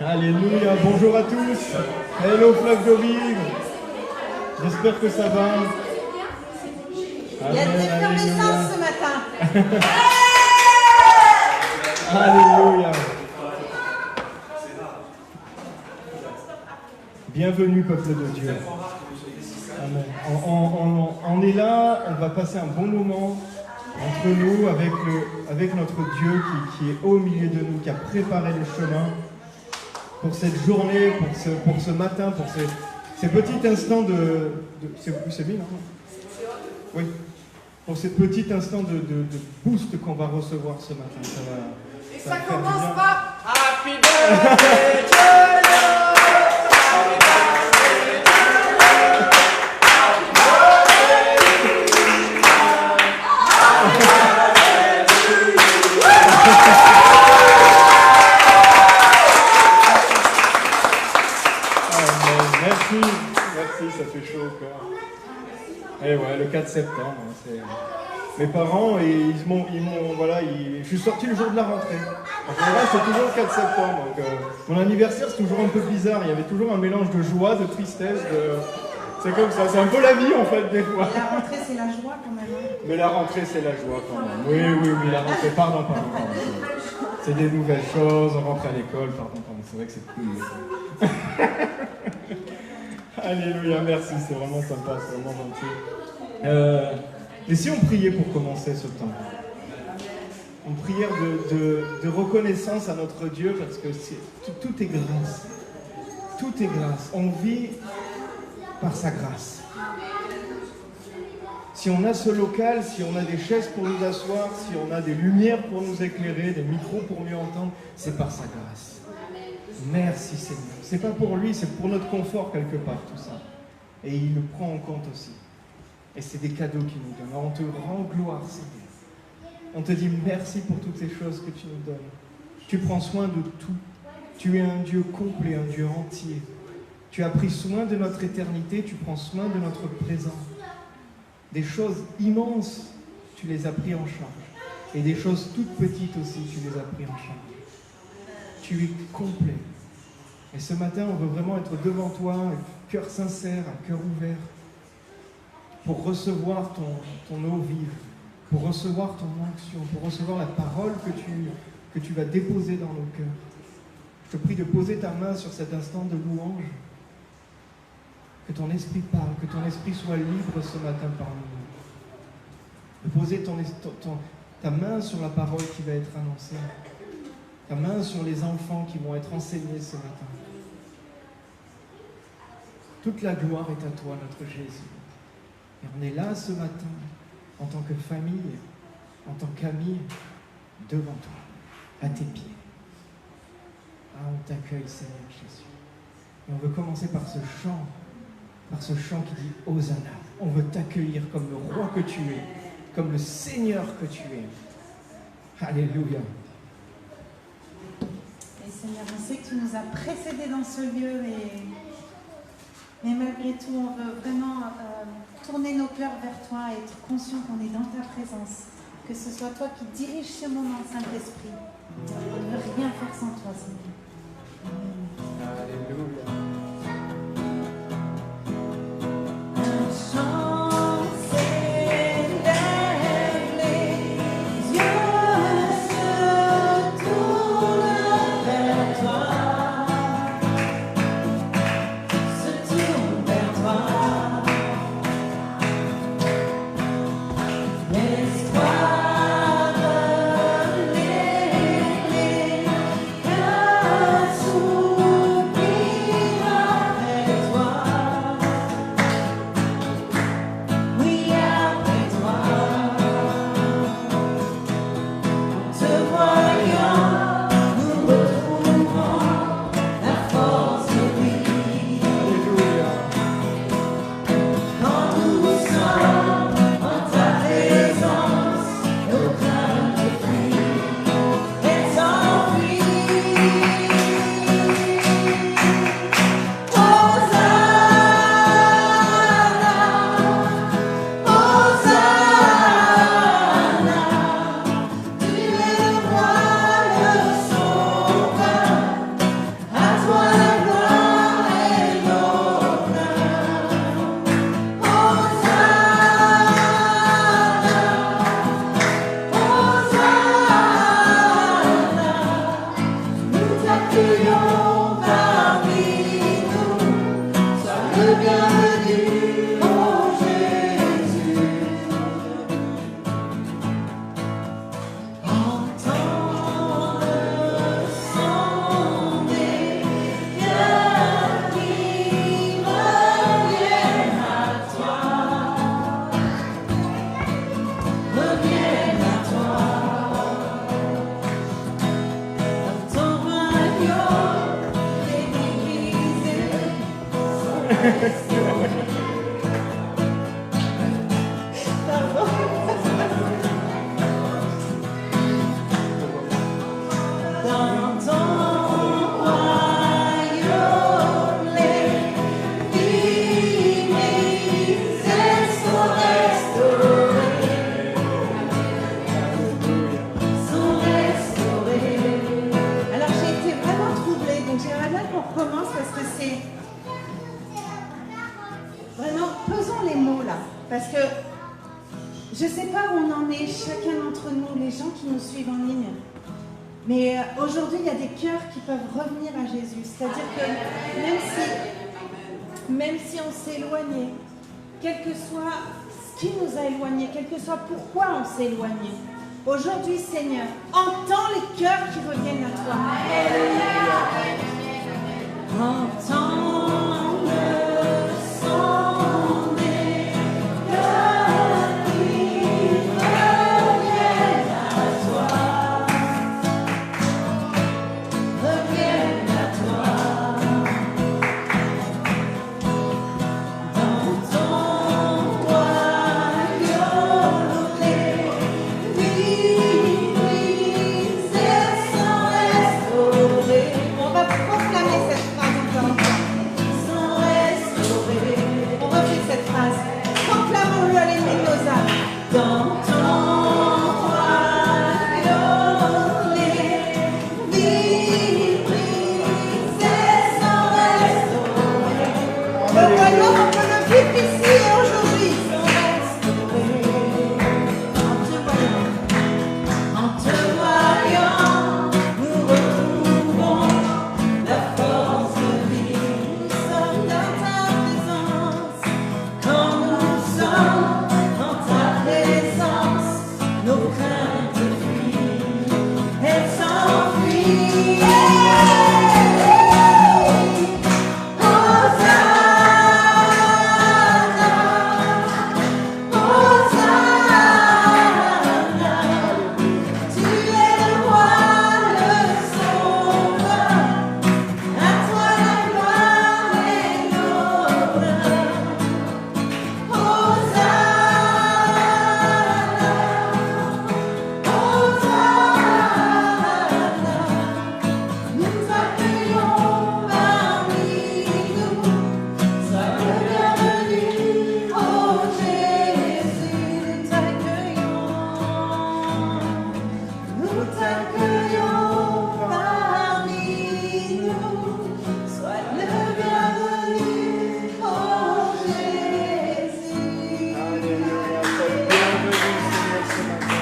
Alléluia, bonjour à tous. Hello Flavio Vive. J'espère que ça va. Il y a de l'effervescence ce matin. Alléluia. Bienvenue peuple de Dieu. Amen. On est là, on va passer un bon moment entre nous avec notre Dieu qui est au milieu de nous, qui a préparé le chemin pour cette journée, pour ce matin, pour ces petits instants c'est bien, non? Oui. Pour ces petits instants de boost qu'on va recevoir ce matin. Ça commence par Happy birthday to you. Merci, ça fait chaud au cœur. Et ouais, le 4 septembre, mes parents, ils m'ont, voilà, je suis sorti le jour de la rentrée. En général, c'est toujours le 4 septembre. Donc, mon anniversaire, c'est toujours un peu bizarre. Il y avait toujours un mélange de joie, de tristesse. C'est comme ça, c'est un peu la vie en fait, des fois. Et la rentrée, c'est la joie quand même. Mais la rentrée, c'est la joie quand même. Oui, la rentrée, pardon. C'est des nouvelles choses, on rentre à l'école, pardon. C'est vrai que c'est cool. Alléluia, merci, c'est vraiment sympa, c'est vraiment gentil. Et si on priait pour commencer ce temps? Une prière de reconnaissance à notre Dieu, parce que tout est grâce. Tout est grâce. On vit par sa grâce. Si on a ce local, si on a des chaises pour nous asseoir, si on a des lumières pour nous éclairer, des micros pour mieux entendre, c'est par sa grâce. Merci Seigneur. C'est pas pour lui, c'est pour notre confort quelque part tout ça. Et il le prend en compte aussi. Et c'est des cadeaux qu'il nous donne. Alors on te rend gloire Seigneur. On te dit merci pour toutes ces choses que tu nous donnes. Tu prends soin de tout. Tu es un Dieu complet, un Dieu entier. Tu as pris soin de notre éternité, tu prends soin de notre présent. Des choses immenses, tu les as pris en charge. Et des choses toutes petites aussi, tu les as pris en charge. Tu es complet. Et ce matin, on veut vraiment être devant toi, un cœur sincère, un cœur ouvert, pour recevoir ton eau vive, pour recevoir ton onction, pour recevoir la parole que tu vas déposer dans nos cœurs. Je te prie de poser ta main sur cet instant de louange, que ton esprit parle, que ton esprit soit libre ce matin parmi nous. De poser ta main sur la parole qui va être annoncée, ta main sur les enfants qui vont être enseignés ce matin. Toute la gloire est à toi, notre Jésus. Et on est là ce matin, en tant que famille, en tant qu'amis, devant toi, à tes pieds. Ah, on t'accueille, Seigneur Jésus. Et on veut commencer par ce chant qui dit « Hosanna ». On veut t'accueillir comme le roi que tu es, comme le Seigneur que tu es. Alléluia. Et Seigneur, on sait que tu nous as précédés dans ce lieu, mais malgré tout, on veut vraiment tourner nos cœurs vers toi et être conscient qu'on est dans ta présence. Que ce soit toi qui diriges ce moment, Saint-Esprit. On ne veut rien faire sans toi, Seigneur. Alléluia. Dans ton royaume, les misères sont restaurées. Alors j'ai été vraiment troublée, donc j'aimerais bien qu'on recommence parce que c'est vraiment, pesons les mots là, parce que je ne sais pas où on en est, chacun d'entre nous, les gens qui nous suivent en ligne. Mais aujourd'hui, il y a des cœurs qui peuvent revenir à Jésus. C'est-à-dire que même si on s'est éloigné, quel que soit ce qui nous a éloignés, quel que soit pourquoi on s'est éloigné, aujourd'hui, Seigneur, entends les cœurs qui reviennent à toi. Entends le son des cœurs qui reviennent à toi. Reviennent à toi. Dans ton royaume, les misères sont restaurées. On va proclamer cette phrase encore une fois. Sont restaurées. On refait cette phrase. Proclamons-le à l'ennemi de nos âmes. Dans ton royaume, les misères sont restaurées. Le royaume, on peut le vivre ici et aujourd'hui. Sont restaurés. En te voyant, nous retrouvons la force de vie. Nous sommes dans ta présence. Quand nous sommes dans ta présence, nos craintes fuient. Elles s'enfuient. Hosanna, Hosanna, tu es le roi, le sauveur, à toi la gloire et l'honneur. Hosanna, nous t'accueillons parmi nous. Sois le bienvenu, oh Jésus, nous t'accueillons parmi nous. Sois le bienvenu, oh Jésus. Alléluia, sois le bienvenu, Seigneur, ce matin.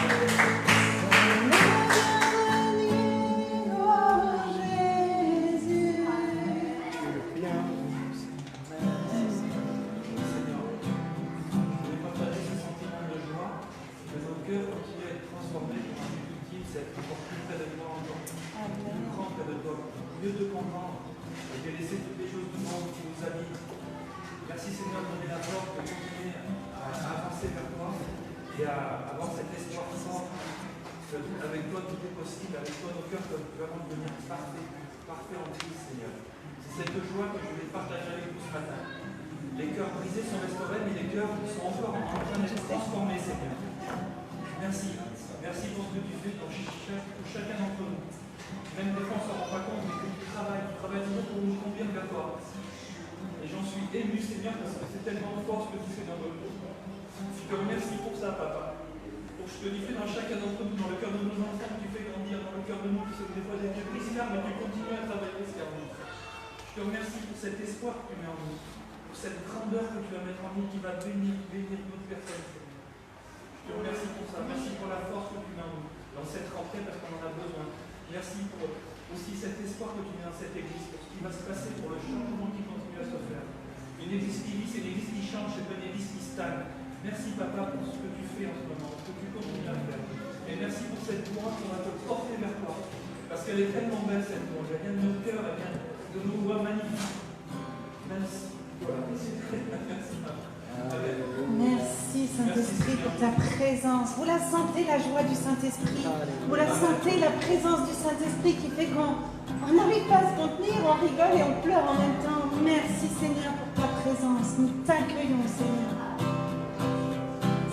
Bienvenue, oh Jésus. Tu es le bienvenu, Seigneur. Seigneur, je vais partager ce sentiment de joie, que nos cœurs continuent à être transformés pour un but ultime, c'est être encore plus près de toi encore, plus grand près de toi, mieux te comprendre et de laisser toutes les choses du monde qui nous habitent. Merci Seigneur de donner la force de continuer à avancer vers toi et à avoir cet espoir fort que avec toi tout est possible, avec toi nos cœurs peuvent vraiment devenir parfaits en Christ Seigneur. C'est cette joie que je voulais partager avec vous ce matin. Les cœurs brisés sont restaurés, mais les cœurs sont encore en train d'être transformés, Seigneur. Merci. Merci pour ce que tu fais pour chacun d'entre nous. Même des fois, on ne s'en rend pas compte, mais que tu travailles toujours pour nous conduire vers toi. Et j'en suis ému, Seigneur, parce que c'est tellement fort ce que tu fais dans notre vie. Je te remercie pour ça, Papa. Pour ce que tu fais dans chacun d'entre nous, dans le cœur de nos enfants, tu fais grandir, dans le cœur de nous qui sommes des fois des vieux briscards, mais tu continues à travailler, Seigneur. Je te remercie pour cet espoir que tu mets en nous, pour cette grandeur que tu vas mettre en nous, qui va bénir d'autres personnes, Seigneur. Je te remercie pour ça. Merci pour la force que tu mets en nous, dans cette rentrée, parce qu'on en a besoin. Merci pour aussi cet espoir que tu mets dans cette église, pour ce qui va se passer, pour le changement qui continue à se faire. Une église qui vit, c'est une église qui change, c'est pas une église qui stagne. Merci, Papa, pour ce que tu fais en ce moment, ce que tu continues à faire. Et merci pour cette voix qu'on va te porter vers toi. Parce qu'elle est tellement belle, cette voix. Elle vient de nos cœurs, elle vient de nos voix magnifiques. Merci. Voilà. Merci, Papa. Merci Saint-Esprit pour ta présence. Vous la sentez, la joie du Saint-Esprit? Vous la sentez, la présence du Saint-Esprit qui fait qu'on n'arrive pas à se contenir, on rigole et on pleure en même temps. Merci Seigneur pour ta présence. Nous t'accueillons, Seigneur.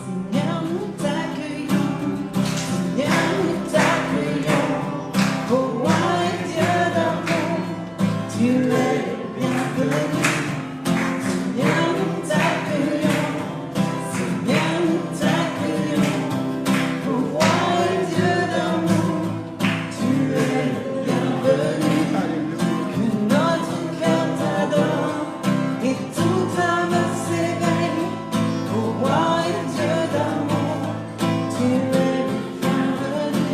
Seigneur, nous t'accueillons. Seigneur, nous t'accueillons. Ô roi et Dieu d'amour, tu es bienvenu. Seigneur, nous t'accueillons. Seigneur, nous t'accueillons. Ô roi et Dieu d'amour, tu es bienvenu. Que notre cœur t'adore et toute âme s'éveille. Ô roi et Dieu d'amour, tu es bienvenu.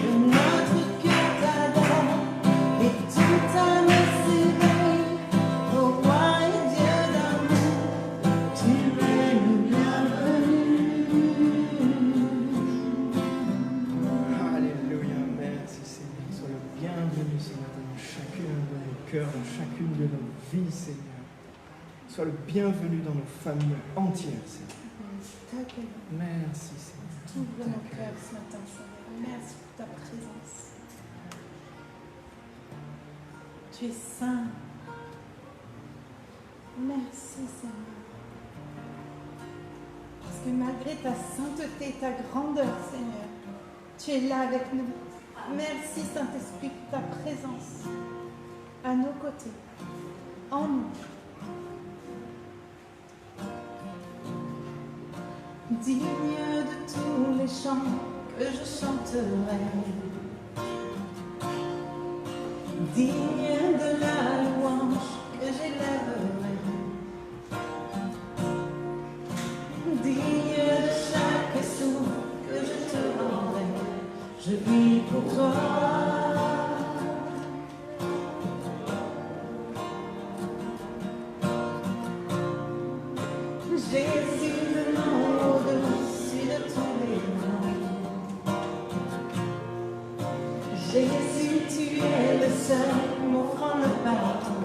Que notre cœur t'adore et toute âme s'éveille. Ô roi et Dieu d'amour, tu es bienvenu. Alléluia, merci Seigneur. Sois le bienvenu ce matin dans chacune de nos cœurs, dans chacune de nos vies, Seigneur. Sois le bienvenu dans nos familles entières, Seigneur. T'accueillons. Merci Seigneur. Ouvre nos cœurs ce matin, Seigneur. Merci pour ta présence. Tu es saint. Merci, Seigneur. Parce que malgré ta sainteté, ta grandeur, Seigneur, tu es là avec nous. Merci, Saint-Esprit, pour ta présence à nos côtés, en nous. Digne de tous les chants que je chanterai, digne de la louange que j'élèverai, digne de chaque souffle que je te rendrai, je vis pour toi. Jésus, le nom au-dessus de tous les noms. Jésus, tu es le seul m'offrant le pardon.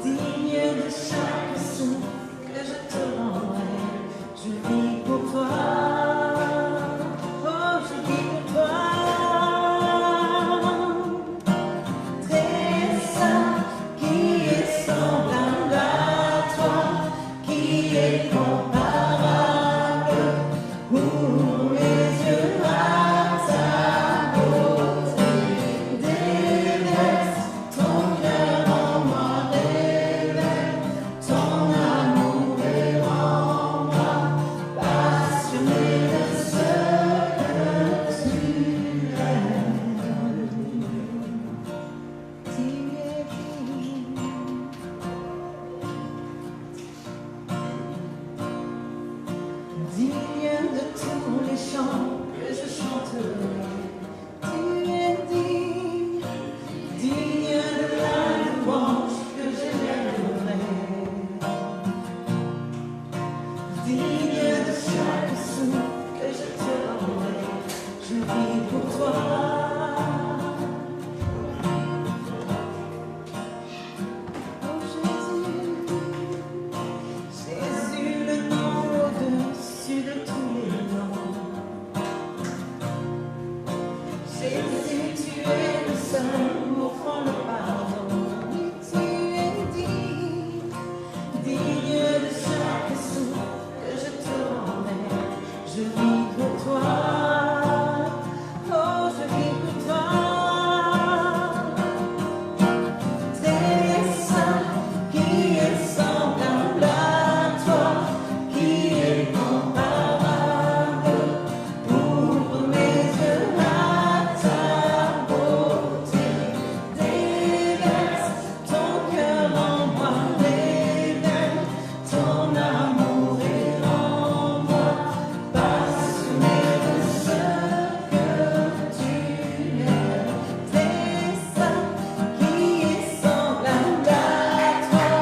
Digne de chaque souffle que je te rendrai, je vis pour toi. Oh, je vis pour toi. Très saint, qui est semblable à toi, qui est comparable. Ouvre mes yeux à ta beauté. Déverse ton cœur en moi, révèle ton amour et rends-moi passionné de ce que tu es. Tu es digne. Digne de tous les chants que je chanterai, tu es digne, digne de la louange que j'élèverai, digne de chaque souffle que je te rendrai, je vis pour toi. Oh Jésus, Jésus, le nom au-dessus de tous les noms. Jésus, tu es le seul m'offrant le pardon. Oui, tu es digne, digne de chaque souffle que je te rendrai. Je vis pour toi. Oh, je vis pour toi. Très saint, qui est semblable à toi, qui est comparable. Ouvre mes yeux à ta beauté. Déverse ton cœur en moi, révèle ton amour et rends-moi passionné de ce que tu es. Très saint, qui est semblable à toi,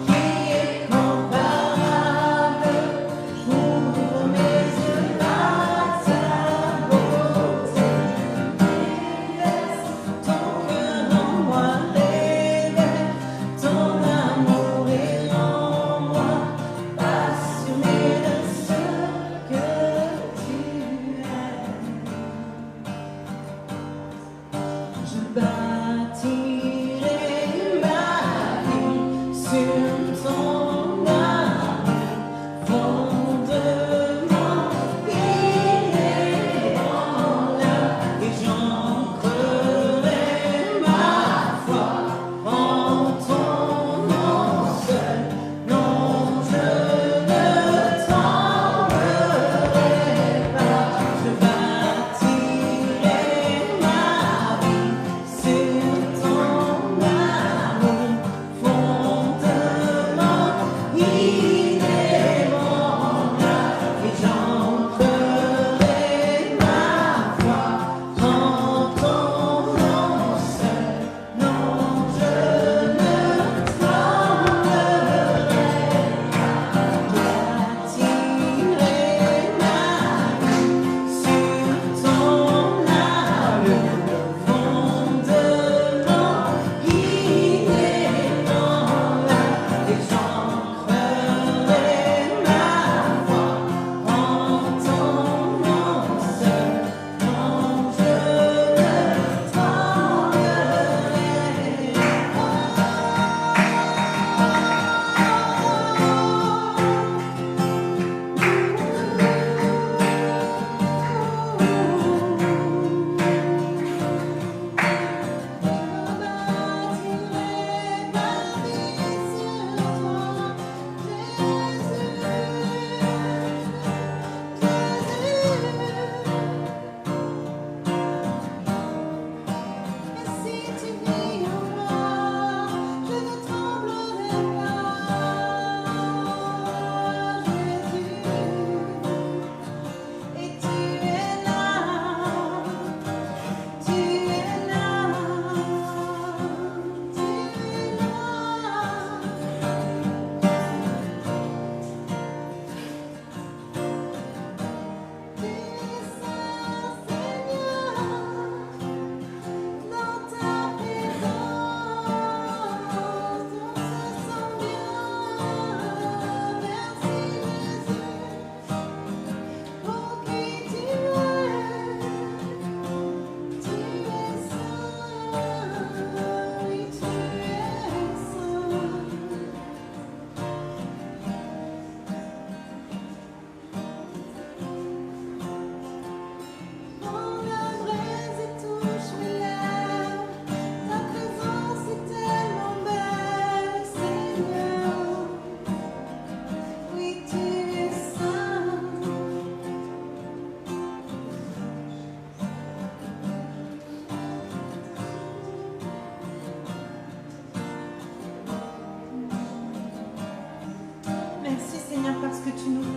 qui est comparable. Ouvre mes yeux à ta beauté. Déverse ton cœur en moi, révèle ton amour et rends-moi passionné de ce que tu es. Je bâtirai ma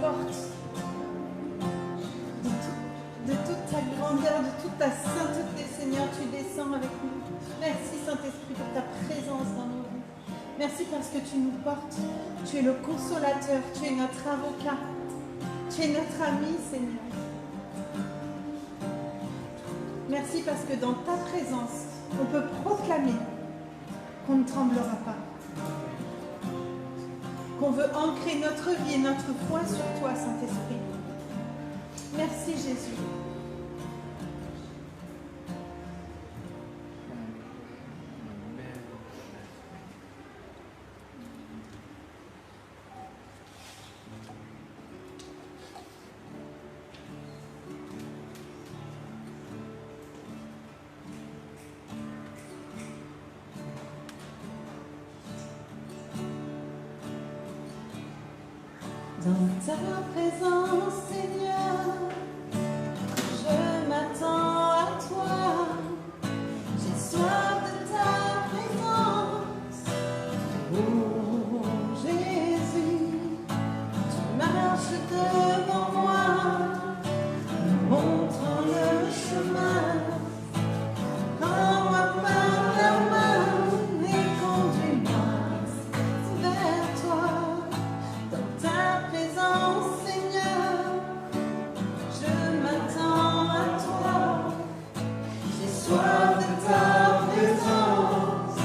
portes de toute ta grandeur, de toute ta sainteté, Seigneur, tu descends avec nous. Merci, Saint-Esprit, pour ta présence dans nos vies. Merci parce que tu nous portes. Tu es le consolateur, tu es notre avocat, tu es notre ami, Seigneur. Merci parce que dans ta présence, on peut proclamer qu'on ne tremblera pas. Qu'on veut ancrer notre vie et notre foi sur toi, Saint-Esprit. Merci, Jésus. Dans ta présence, Seigneur, je m'attends à toi. J'ai soif de ta présence. Oh Jésus, tu marches devant moi, me montrant le chemin. Prends-moi par la main et conduis-moi vers toi. Dans ta présence, Seigneur, je m'attends à toi. J'ai soif de ta présence.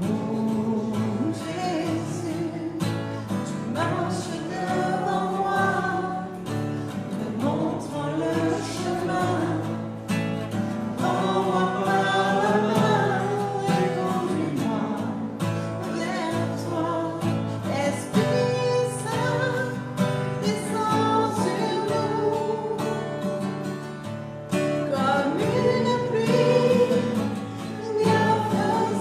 Oh Jésus, tu marches devant moi, me montrant le chemin. Prends-moi par la main et conduis-moi vers toi. Esprit Saint, descends sur nous comme une pluie bienfaisante.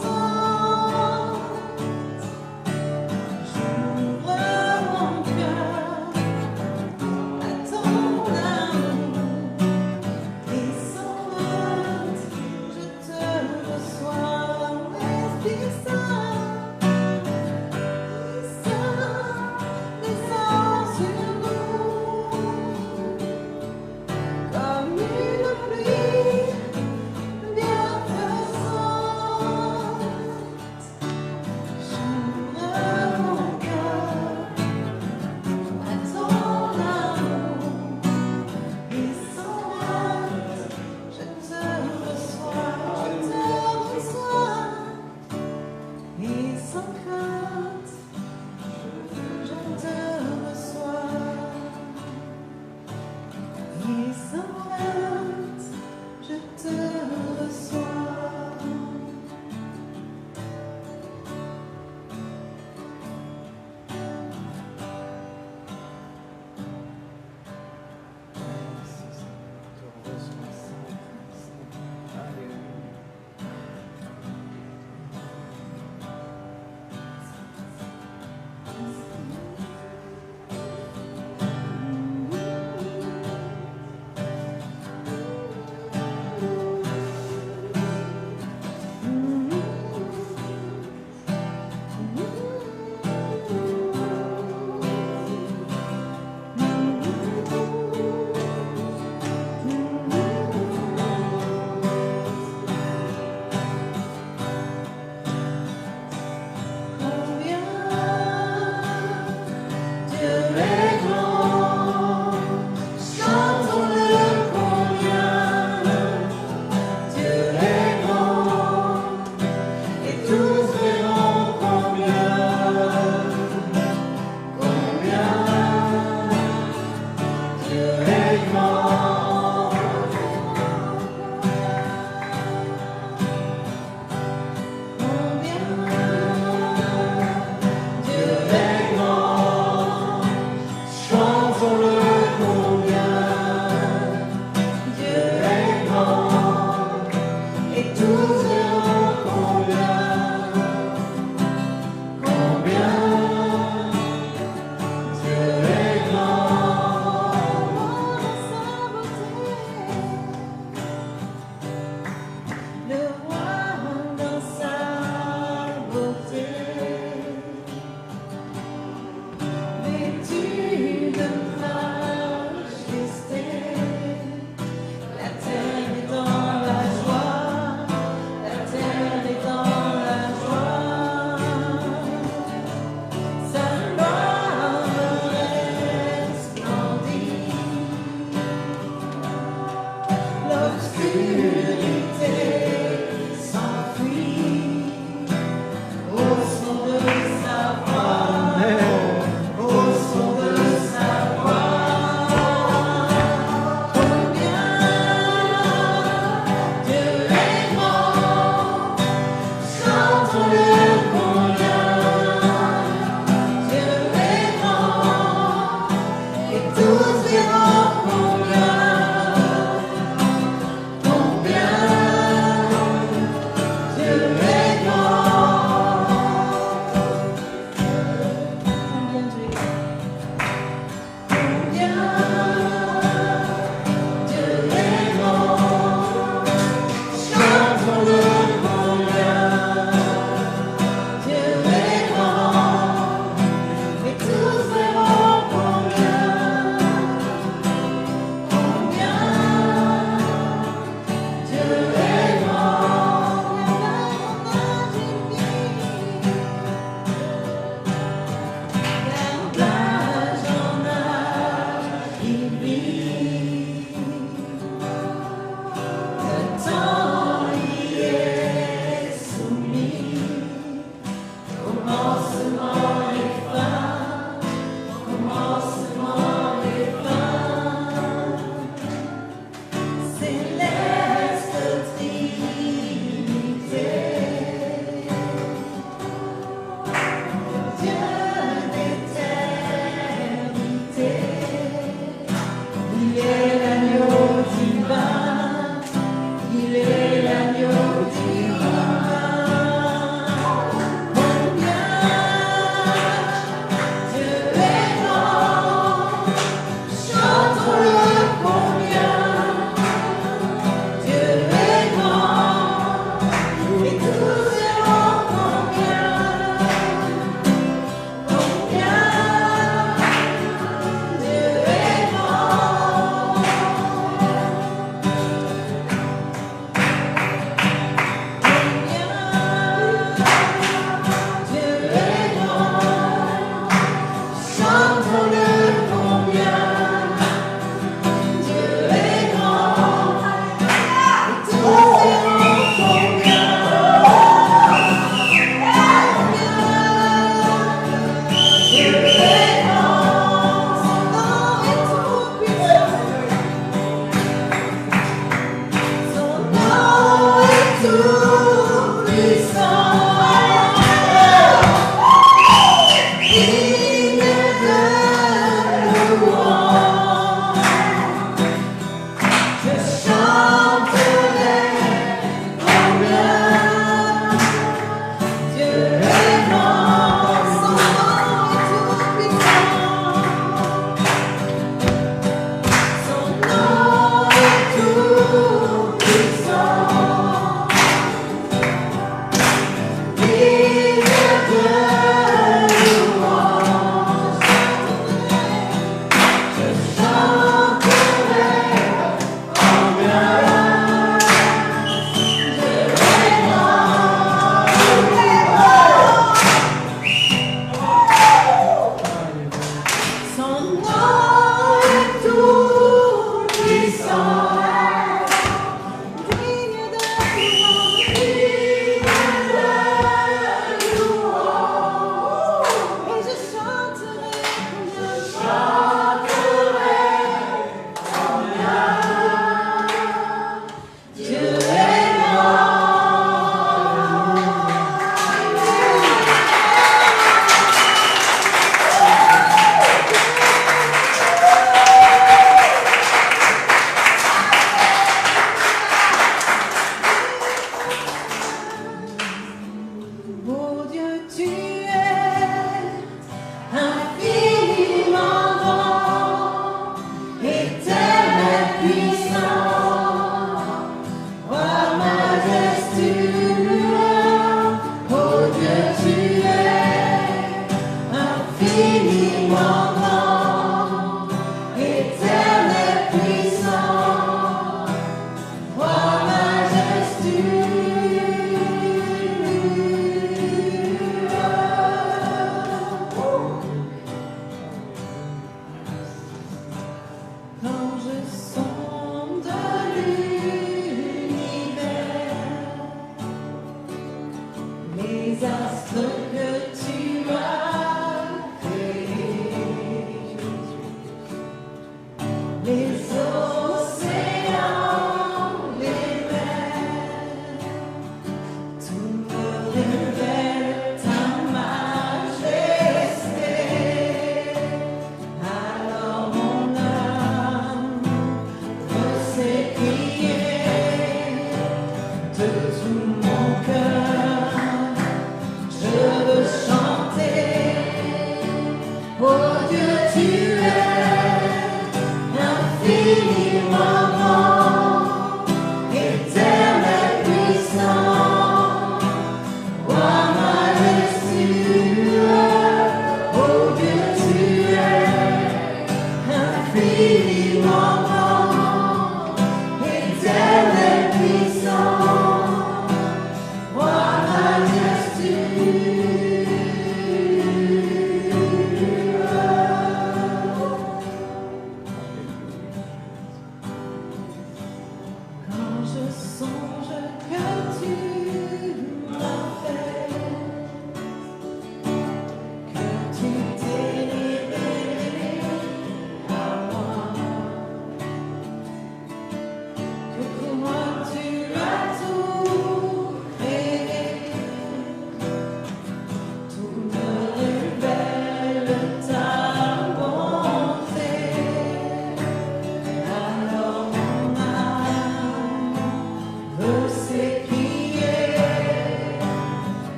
J'ouvre mon cœur à ton amour et sans hâte, je te reçois. Esprit Saint, descends sur nous comme une pluie bienfaisante. J'ouvre mon cœur à ton amour et sans hâte, je te reçois, et sans crainte, je te reçois, et sans crainte, je te reçois. Merci, Seigneur. Je te reçois, Saint, Saint. Alléluia.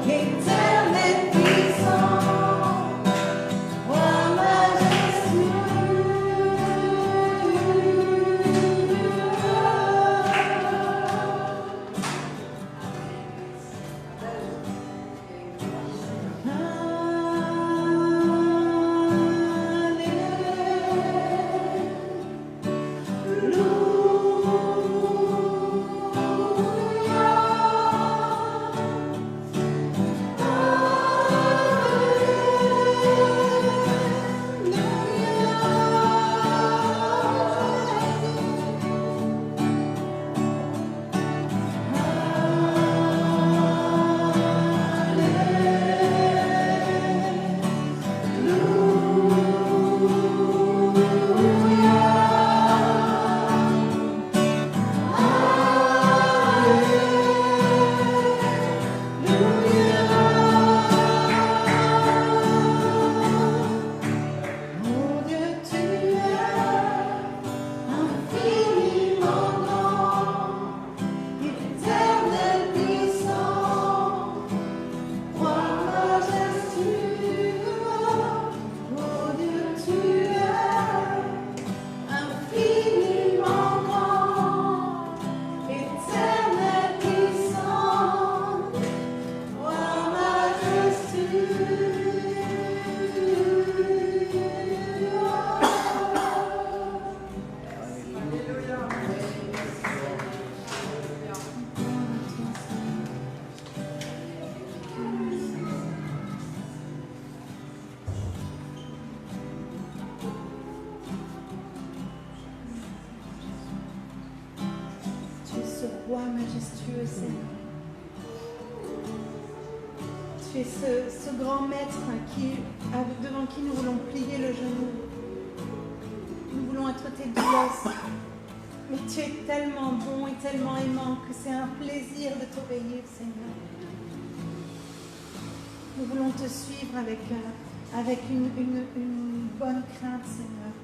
Éternel puissant, roi roi majestueux, Seigneur. Tu es ce grand maître devant qui nous voulons plier le genou. Nous voulons être tes doulos. Mais tu es tellement bon et tellement aimant que c'est un plaisir de t'obéir, Seigneur. Nous voulons te suivre avec une bonne crainte, Seigneur.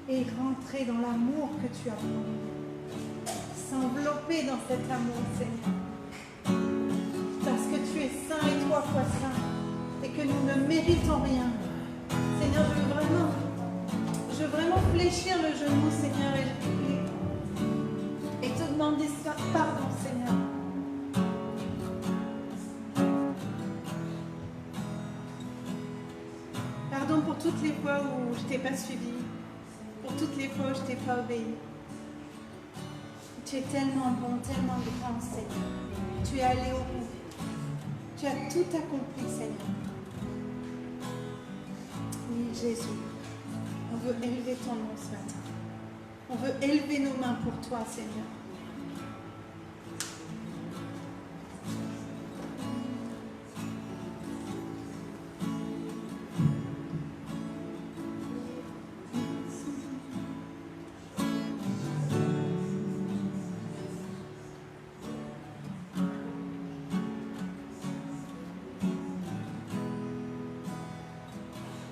Et rentrer dans l'amour que tu as pour nous. S'envelopper dans cet amour, Seigneur. Parce que tu es saint et 3 fois saint. Et que nous ne méritons rien. Seigneur, je veux vraiment fléchir le genou, Seigneur. Et te demander pardon, Seigneur. Pardon pour toutes les fois où je ne t'ai pas suivi. Pour toutes les fois où je ne t'ai pas obéi. Tu es tellement bon, tellement grand, Seigneur. Tu es allé au bout. Tu as tout accompli, Seigneur. Oui, Jésus. On veut élever ton nom ce matin. On veut élever nos mains pour toi, Seigneur.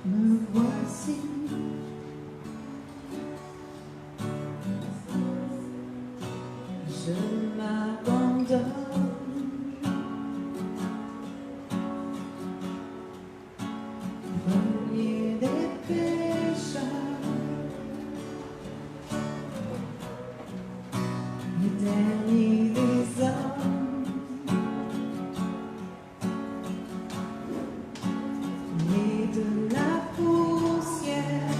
Me voici. Je m'abandonne. Premier des pécheurs et dernier des hommes, né de la poussière.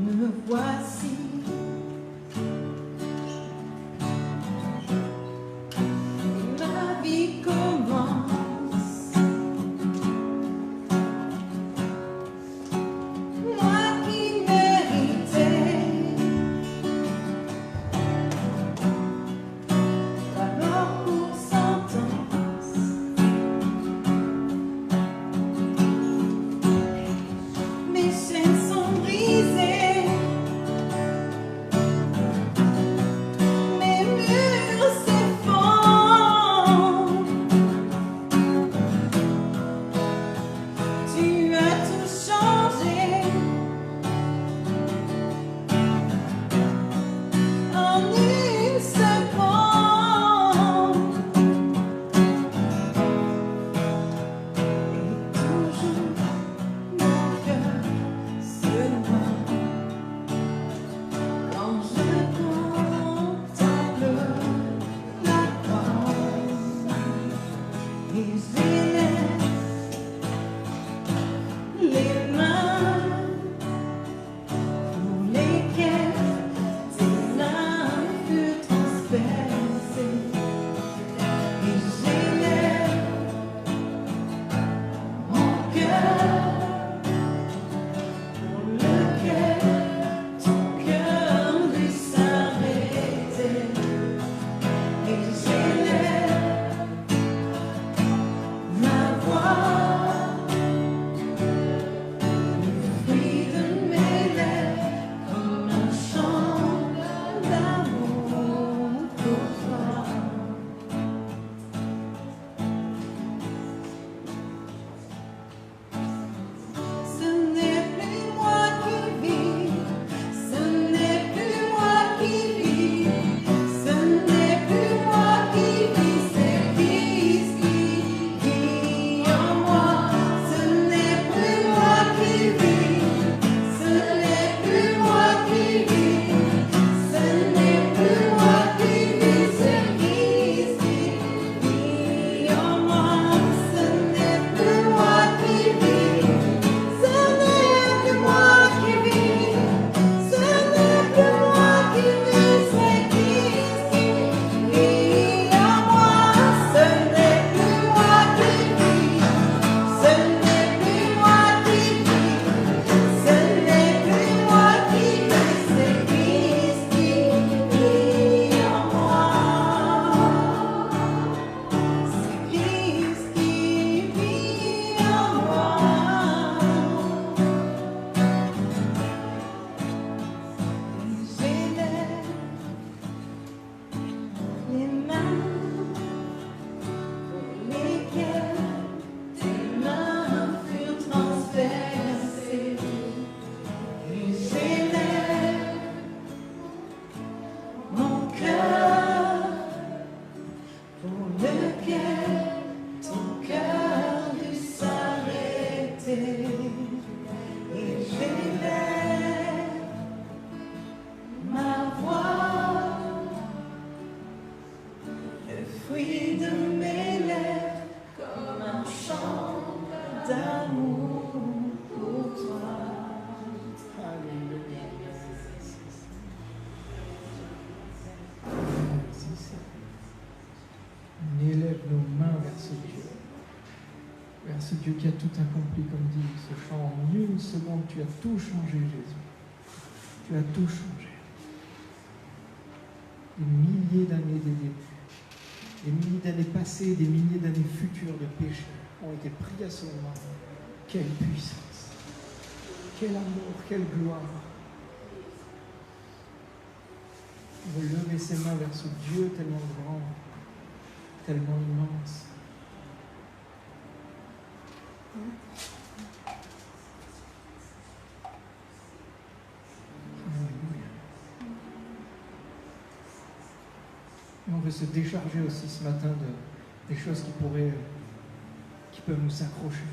Me voici. Ma vie commence. Moi qui méritais la mort pour sentence. Mes chaînes sont brisées. ce Dieu qui a tout accompli, comme dit ce chant, en une seconde, tu as tout changé, Jésus. Tu as tout changé. Des milliers d'années, des milliers d'années passées, des milliers d'années futures de péché ont été pris à son nom. Quelle puissance, quel amour, quelle gloire. On veut lever ses mains vers ce Dieu tellement grand, tellement immense. Alléluia. Et on veut se décharger aussi ce matin des choses qui peuvent nous accrocher.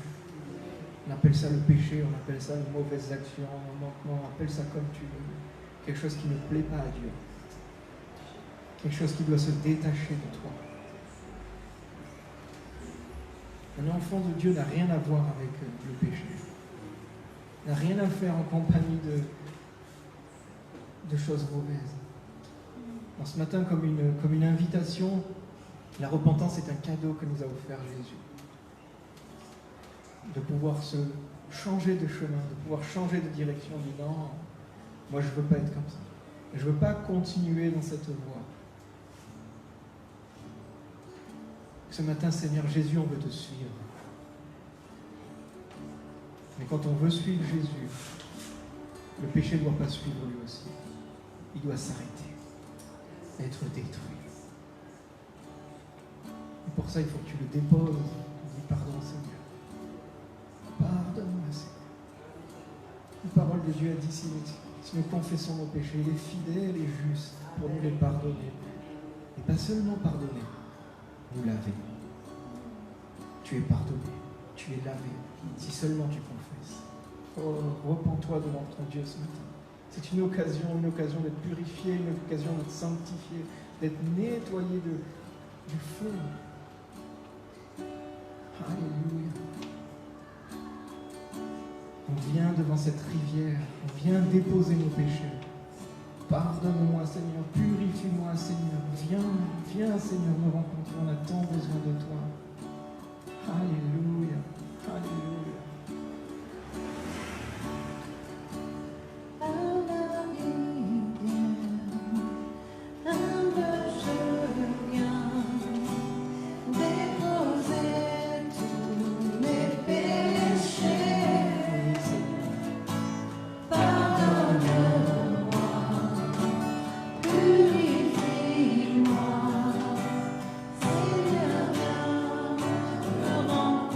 On appelle ça le péché, on appelle ça une mauvaise action, un manquement, on appelle ça comme tu veux. Quelque chose qui ne plaît pas à Dieu. Quelque chose qui doit se détacher de toi. Un enfant de Dieu n'a rien à voir avec le péché. N'a rien à faire en compagnie de choses mauvaises. Alors, ce matin, comme une invitation, la repentance est un cadeau que nous a offert Jésus. De pouvoir se changer de chemin, de pouvoir changer de direction, de non, moi je ne veux pas être comme ça. Je ne veux pas continuer dans cette voie. Ce matin, Seigneur Jésus, on veut te suivre. Mais quand on veut suivre Jésus, le péché ne doit pas suivre lui aussi. Il doit s'arrêter, être détruit. Et pour ça, il faut que tu le déposes. Dis pardon, Seigneur. Pardonne-moi, Seigneur. La parole de Dieu a dit, si nous confessons nos péchés, il est fidèle et juste pour nous les pardonner. Et pas seulement pardonner, nous laver. Tu es pardonné, tu es lavé, si seulement tu confesses. Oh, repens-toi devant ton Dieu ce matin. C'est une occasion d'être purifié, une occasion d'être sanctifié, d'être nettoyé du fond. Alléluia. On vient devant cette rivière, on vient déposer nos péchés. Pardonne-moi, Seigneur, purifie-moi, Seigneur. Viens, Seigneur, me rencontrer, on a tant besoin de toi. Alléluia, alléluia. Remplis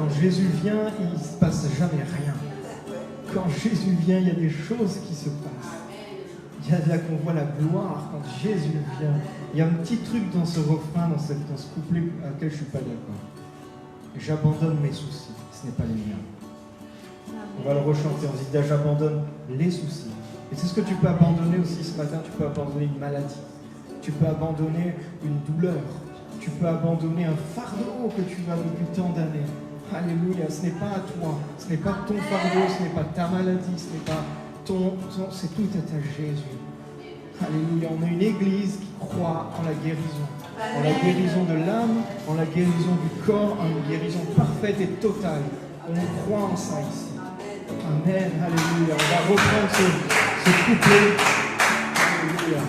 Quand Jésus vient, il ne se passe jamais rien. Quand Jésus vient, il y a des choses qui se passent. Il y a là qu'on voit la gloire quand Jésus vient. Il y a un petit truc dans ce refrain, dans ce couplet à lequel je ne suis pas d'accord. J'abandonne mes soucis, ce n'est pas les miens. On va le rechanter, on dit j'abandonne les soucis. Et c'est ce que tu peux abandonner aussi ce matin, tu peux abandonner une maladie. Tu peux abandonner une douleur. Tu peux abandonner un fardeau que tu as depuis tant d'années. Alléluia, ce n'est pas à toi, ce n'est pas ton fardeau, ce n'est pas ta maladie, ce n'est pas c'est tout est à Jésus. Alléluia, on a une église qui croit en la guérison. En la guérison de l'âme, en la guérison du corps, en une guérison parfaite et totale. On croit en ça ici. Amen, alléluia. On va reprendre ce couplet. Alléluia.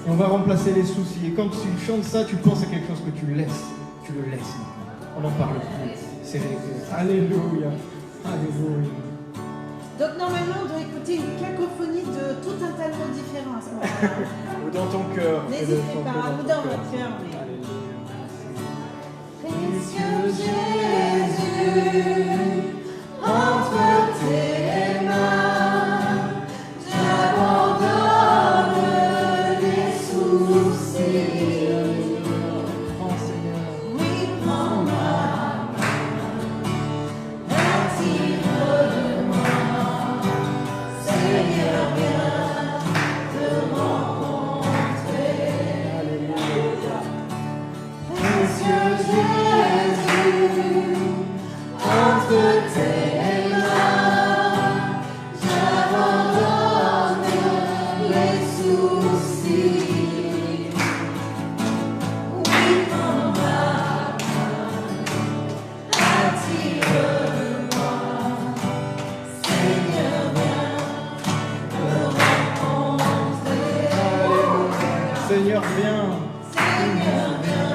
Et on va remplacer les soucis. Et quand tu chantes ça, tu penses à quelque chose que tu laisses. Tu le laisses. On n'en parle plus. C'est réglé. Alléluia. Alléluia. Donc normalement, on doit écouter une cacophonie de tout un tas de mots différents à ce moment-là. Ou dans ton cœur. N'hésitez pas, ou dans votre cœur. Précieux Jésus, entre tes mains, j'abandonne les soucis. Prends, Seigneur. Oui, prends ma main, attire-moi, Seigneur, viens te rencontrer. Alléluia. Précieux Jésus, entre tes mains, j'abandonne les soucis. Oui, prends ma main, attire-moi, Seigneur, viens me rencontrer. Seigneur, viens. Seigneur, viens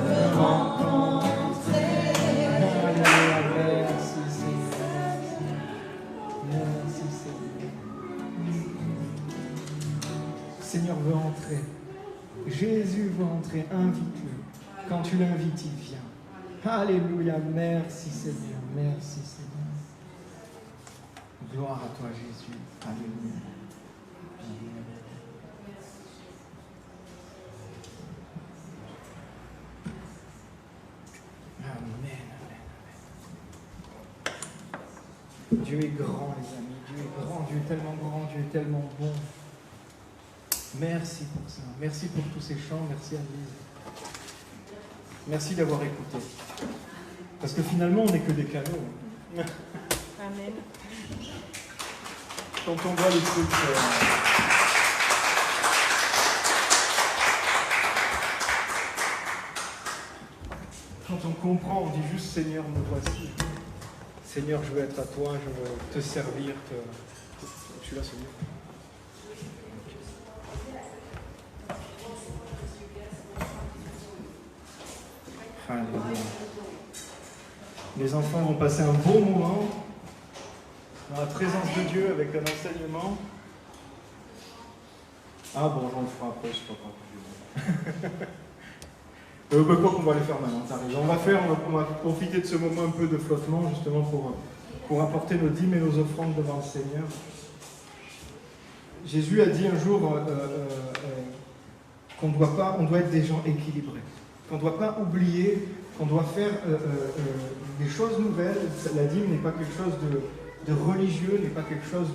me rencontrer. Alléluia. Merci, Seigneur. Merci, Seigneur. Seigneur veut entrer. Jésus veut entrer. Invite-le. Quand tu l'invites, il vient. Alléluia. Merci, Seigneur. Merci, Seigneur. Gloire à toi, Jésus. Alléluia. Amen. Dieu est grand, les amis. Dieu est grand. Dieu est tellement grand. Dieu est tellement bon. Merci pour ça. Merci pour tous ces chants. Merci, Annelise. Merci d'avoir écouté. Parce que finalement, on n'est que des canaux. Amen. Quand on voit les trucs... Quand on comprend, on dit juste Seigneur, me voici. Seigneur, je veux être à toi, je veux te servir. Je suis là, Seigneur. Alléluia. Les enfants vont passer un bon moment dans la présence de Dieu avec un enseignement. Ah bon, on le fera après, je sais pas quand. Quoi qu'on va le faire maintenant, t'as raison. On va profiter de ce moment un peu de flottement, justement, pour apporter nos dîmes et nos offrandes devant le Seigneur. Jésus a dit un jour qu'on doit être des gens équilibrés, qu'on ne doit pas oublier, qu'on doit faire des choses nouvelles. La dîme n'est pas quelque chose de religieux, n'est pas quelque chose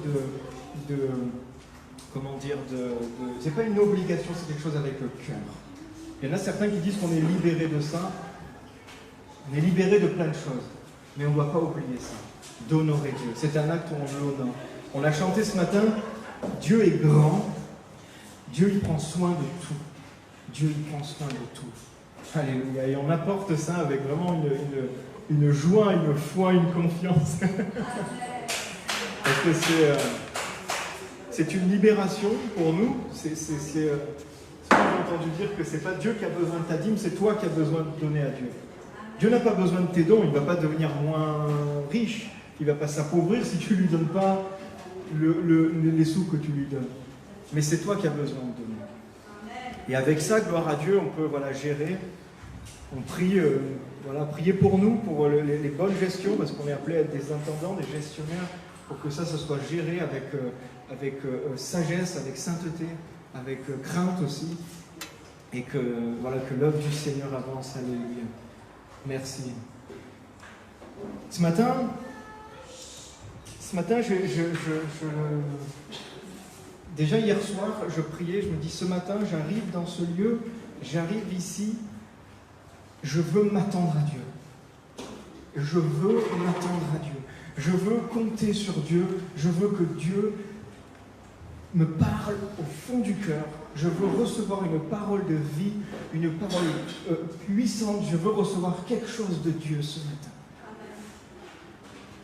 c'est pas une obligation, c'est quelque chose avec le cœur. Il y en a certains qui disent qu'on est libéré de ça, on est libéré de plein de choses, mais on ne doit pas oublier ça, d'honorer Dieu. C'est un acte où on l'honore. On l'a chanté ce matin, Dieu est grand, Dieu il prend soin de tout. Dieu il prend soin de tout. Alléluia. Et on apporte ça avec vraiment une joie, une foi, une confiance. Parce que c'est une libération pour nous. J'ai entendu dire que c'est pas Dieu qui a besoin de ta dîme, c'est toi qui as besoin de donner à Dieu. Dieu n'a pas besoin de tes dons, il ne va pas devenir moins riche, il ne va pas s'appauvrir si tu ne lui donnes pas les sous que tu lui donnes. Mais c'est toi qui as besoin de donner. Et avec ça, gloire à Dieu, on peut gérer on prie, voilà, priez pour nous, pour les bonnes gestions, parce qu'on est appelé à être des intendants, des gestionnaires, pour que ça soit géré avec sagesse, avec sainteté, avec crainte aussi, et que l'œuvre du Seigneur avance. Alléluia. Merci. Ce matin, déjà hier soir, je priais, je me dis ce matin, j'arrive dans ce lieu, j'arrive ici, je veux m'attendre à Dieu. Je veux m'attendre à Dieu. Je veux compter sur Dieu. Je veux que Dieu me parle au fond du cœur. Je veux recevoir une parole de vie, une parole puissante. Je veux recevoir quelque chose de Dieu ce matin.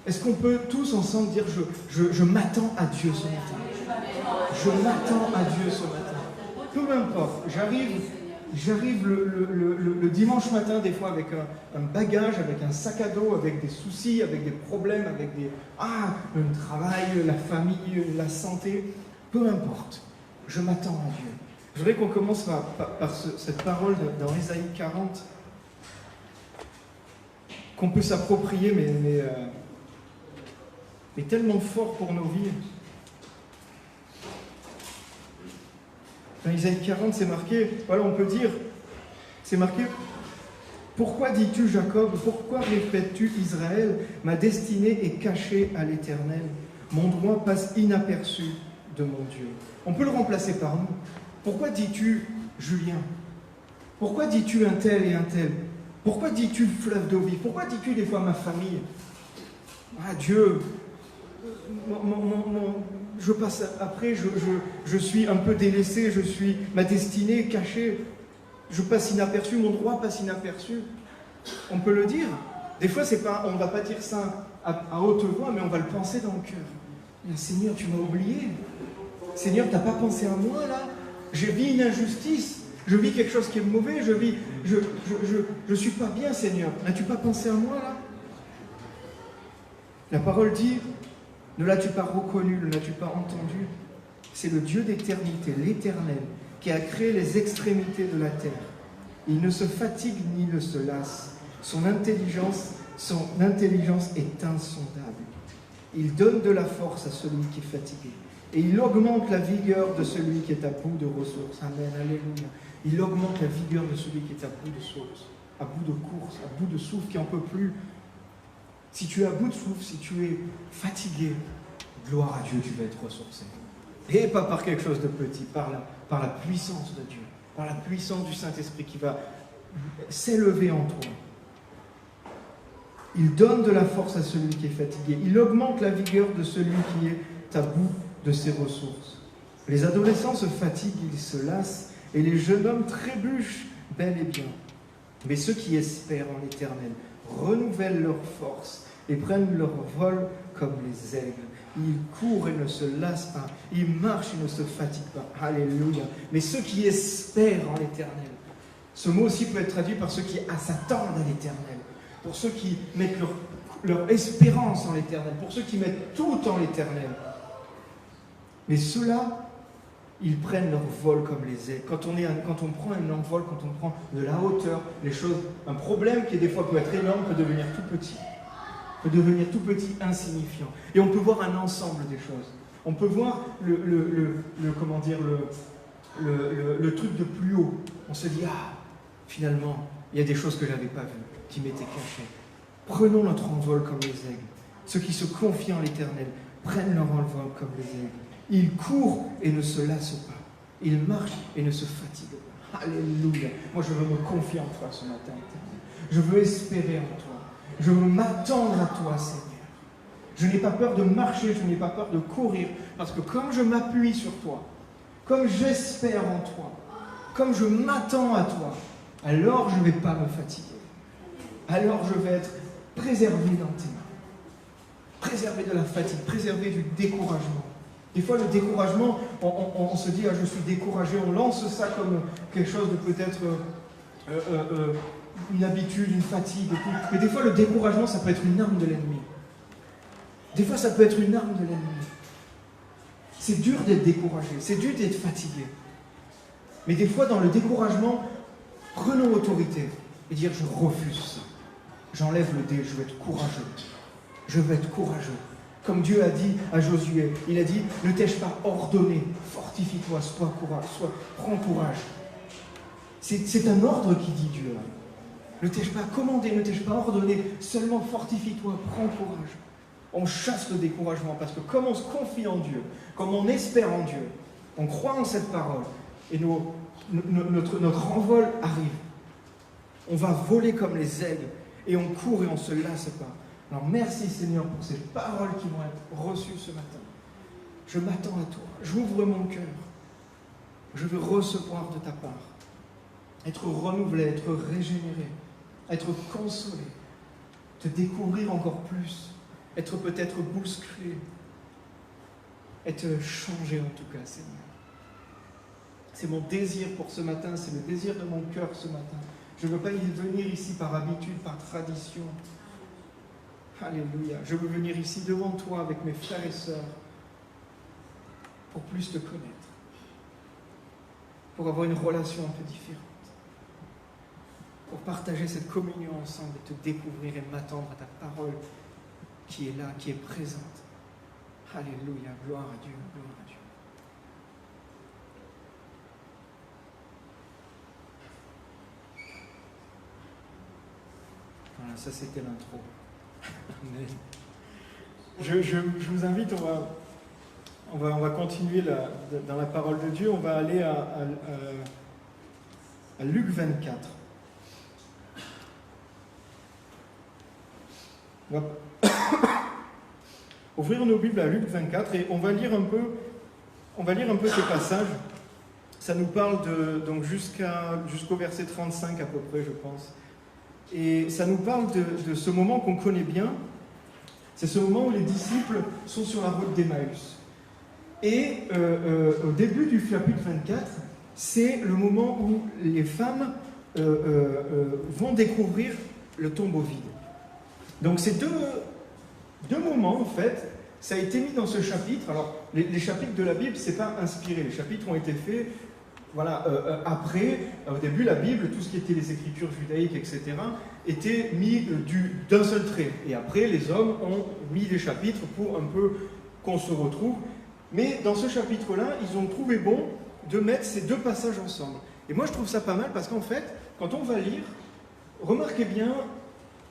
Est-ce qu'on peut tous ensemble dire je m'attends à Dieu ce matin? Je m'attends à Dieu ce matin. Peu importe, j'arrive le dimanche matin, des fois avec un bagage, avec un sac à dos, avec des soucis, avec des problèmes, avec le travail, la famille, la santé. Peu importe, je m'attends à Dieu. Je voudrais qu'on commence par cette parole dans Ésaïe 40, qu'on peut s'approprier, mais tellement fort pour nos vies. Dans Ésaïe 40, c'est marqué, voilà, on peut dire, c'est marqué, « Pourquoi dis-tu Jacob, pourquoi répètes-tu Israël, ma destinée est cachée à l'Éternel, mon droit passe inaperçu de mon Dieu. » On peut le remplacer par nous. Pourquoi dis-tu Julien? Pourquoi dis-tu un tel et un tel? Pourquoi dis-tu fleuve d'eau vive? Pourquoi dis-tu des fois ma famille? Ah Dieu, je passe après, je suis un peu délaissé, ma destinée est cachée, je passe inaperçu, mon droit passe inaperçu. On peut le dire. Des fois, on ne va pas dire ça à haute voix, mais on va le penser dans le cœur. Seigneur, tu m'as oublié. Seigneur, tu n'as pas pensé à moi là. Je vis une injustice, je vis quelque chose qui est mauvais, je suis pas bien, Seigneur. N'as-tu pas pensé à moi là? La parole dit, ne l'as-tu pas reconnu, ne l'as-tu pas entendu? C'est le Dieu d'éternité, l'Éternel, qui a créé les extrémités de la terre. Il ne se fatigue ni ne se lasse. Son intelligence est insondable. Il donne de la force à celui qui est fatigué. Et il augmente la vigueur de celui qui est à bout de ressources. Amen, alléluia. Il augmente la vigueur de celui qui est à bout de sources, à bout de course, à bout de souffle, qui n'en peut plus. Si tu es à bout de souffle, si tu es fatigué, gloire à Dieu, tu vas être ressourcé. Et pas par quelque chose de petit, par la puissance de Dieu, par la puissance du Saint-Esprit qui va s'élever en toi. Il donne de la force à celui qui est fatigué. Il augmente la vigueur de celui qui est à bout de ses ressources. Les adolescents se fatiguent, ils se lassent, et les jeunes hommes trébuchent bel et bien. Mais ceux qui espèrent en l'Éternel renouvellent leur force et prennent leur vol comme les aigles. Ils courent et ne se lassent pas, ils marchent et ne se fatiguent pas. Alléluia. Mais ceux qui espèrent en l'Éternel, ce mot aussi peut être traduit par ceux qui s'attendent à l'Éternel, pour ceux qui mettent leur espérance en l'Éternel, pour ceux qui mettent tout en l'Éternel. Mais ceux-là, ils prennent leur vol comme les aigles. Quand on prend un envol, quand on prend de la hauteur, les choses, un problème qui des fois peut être énorme, peut devenir tout petit. Peut devenir tout petit, insignifiant. Et on peut voir un ensemble des choses. On peut voir le truc de plus haut. On se dit, finalement, il y a des choses que je n'avais pas vues, qui m'étaient cachées. Prenons notre envol comme les aigles. Ceux qui se confient en l'Éternel prennent leur envol comme les aigles. Ils courent et ne se lassent pas. Ils marchent et ne se fatiguent pas. Alléluia. Moi, je veux me confier en toi ce matin, Éternel. Je veux espérer en toi. Je veux m'attendre à toi, Seigneur. Je n'ai pas peur de marcher, je n'ai pas peur de courir, parce que comme je m'appuie sur toi, comme j'espère en toi, comme je m'attends à toi, alors je ne vais pas me fatiguer. Alors je vais être préservé dans tes mains. Préservé de la fatigue, préservé du découragement. Des fois, le découragement, on se dit, je suis découragé, on lance ça comme quelque chose de peut-être une habitude, une fatigue. Mais des fois, le découragement, ça peut être une arme de l'ennemi. Des fois, ça peut être une arme de l'ennemi. C'est dur d'être découragé, c'est dur d'être fatigué. Mais des fois, dans le découragement, prenons autorité. et dire je refuse ça. J'enlève le dé, je veux être courageux. Je veux être courageux. Comme Dieu a dit à Josué, il a dit, ne t'ai-je pas ordonné, fortifie-toi, prends courage. C'est un ordre qui dit Dieu. Ne t'ai-je pas commandé, ne t'ai-je pas ordonné, seulement fortifie-toi, prends courage. On chasse le découragement parce que comme on se confie en Dieu, comme on espère en Dieu, on croit en cette parole et notre envol arrive. On va voler comme les aigles et on court et on ne se lasse pas. Alors merci Seigneur pour ces paroles qui vont être reçues ce matin. Je m'attends à toi, j'ouvre mon cœur. Je veux recevoir de ta part. Être renouvelé, être régénéré, être consolé, te découvrir encore plus, être peut-être bousculé, être changé en tout cas Seigneur. C'est mon désir pour ce matin, c'est le désir de mon cœur ce matin. Je ne veux pas y venir ici par habitude, par tradition. Alléluia. Je veux venir ici devant toi avec mes frères et sœurs pour plus te connaître, pour avoir une relation un peu différente, pour partager cette communion ensemble et te découvrir et m'attendre à ta parole qui est là, qui est présente. Alléluia. Gloire à Dieu. Gloire à Dieu. Voilà, ça c'était l'intro. Amen. Je vous invite, on va continuer dans la parole de Dieu. On va aller à Luc 24. On va ouvrir nos Bibles à Luc 24 et on va lire un peu ces passages. Ça nous parle donc jusqu'au verset 35 à peu près, je pense. Et ça nous parle de ce moment qu'on connaît bien. C'est ce moment où les disciples sont sur la route d'Emmaüs. Et au début du chapitre 24, c'est le moment où les femmes vont découvrir le tombeau vide. Donc ces deux moments, en fait, ça a été mis dans ce chapitre. Alors, les chapitres de la Bible, c'est pas inspiré. Les chapitres ont été faits après. Au début, la Bible, tout ce qui était les écritures judaïques, etc., était mis d'un seul trait. Et après, les hommes ont mis des chapitres pour un peu qu'on se retrouve. Mais dans ce chapitre-là, ils ont trouvé bon de mettre ces deux passages ensemble. Et moi, je trouve ça pas mal parce qu'en fait, quand on va lire, remarquez bien,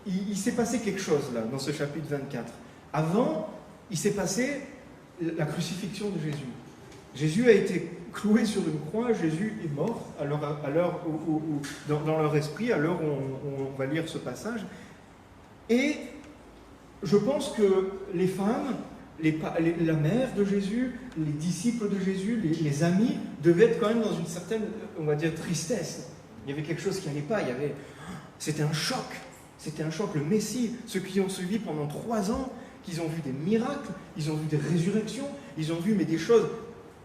il s'est passé quelque chose là, dans ce chapitre 24. Avant, il s'est passé la crucifixion de Jésus. Jésus a été cloué sur une croix, Jésus est mort à l'heure où, dans leur esprit, à l'heure où on va lire ce passage. Et je pense que les femmes, la mère de Jésus, les disciples de Jésus, les amis, devaient être quand même dans une certaine, on va dire, tristesse. Il y avait quelque chose qui n'allait pas, c'était un choc. C'était un choc, le Messie, ceux qui ont suivi pendant 3 ans, qu'ils ont vu des miracles, ils ont vu des résurrections, ils ont vu des choses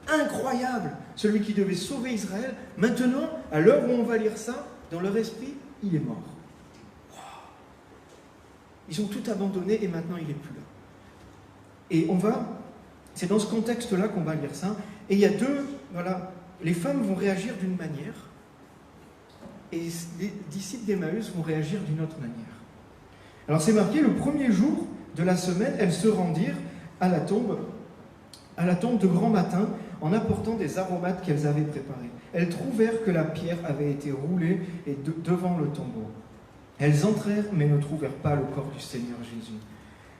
incroyables. Celui qui devait sauver Israël, maintenant, à l'heure où on va lire ça, dans leur esprit, il est mort. Wow. Ils ont tout abandonné et maintenant il n'est plus là. Et c'est dans ce contexte-là qu'on va lire ça. Et il y a les femmes vont réagir d'une manière, et les disciples d'Emmaüs vont réagir d'une autre manière. Alors c'est marqué, le premier jour de la semaine, elles se rendirent à la tombe de grand matin, en apportant des aromates qu'elles avaient préparés. Elles trouvèrent que la pierre avait été roulée devant le tombeau. Elles entrèrent, mais ne trouvèrent pas le corps du Seigneur Jésus.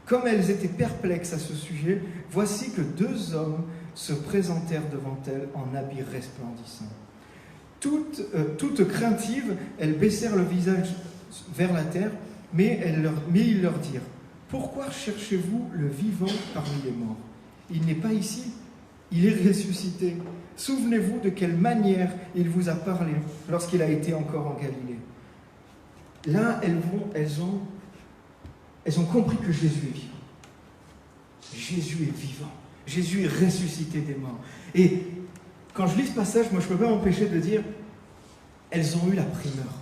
Comme elles étaient perplexes à ce sujet, voici que 2 hommes se présentèrent devant elles en habits resplendissants. Toutes craintives, elles baissèrent le visage vers la terre, mais ils leur dirent, « Pourquoi cherchez-vous le vivant parmi les morts? Il n'est pas ici, il est ressuscité. Souvenez-vous de quelle manière il vous a parlé lorsqu'il a été encore en Galilée. » Là, elles ont compris que Jésus est vivant. Jésus est vivant. Jésus est ressuscité des morts. Et quand je lis ce passage, moi je ne peux pas m'empêcher de dire, elles ont eu la primeur.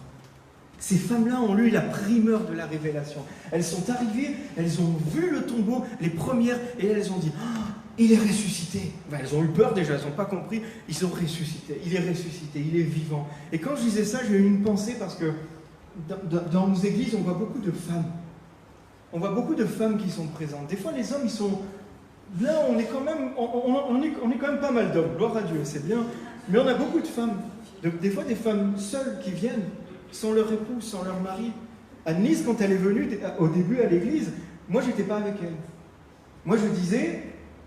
Ces femmes-là ont eu la primeur de la révélation. Elles sont arrivées, elles ont vu le tombeau, les premières, et elles ont dit, oh, il est ressuscité. Elles ont eu peur déjà, elles n'ont pas compris. Ils ont ressuscité, il est ressuscité, il est vivant. Et quand je disais ça, j'ai eu une pensée parce que dans nos églises, on voit beaucoup de femmes. On voit beaucoup de femmes qui sont présentes. Des fois, les hommes, ils sont... Là, on est quand même, on est quand même pas mal d'hommes, gloire à Dieu, c'est bien. Mais on a beaucoup de femmes. Des fois, des femmes seules qui viennent, sans leur époux, sans leur mari. Anne-Lise, quand elle est venue au début à l'église, moi, j'étais pas avec elle. Moi, je disais...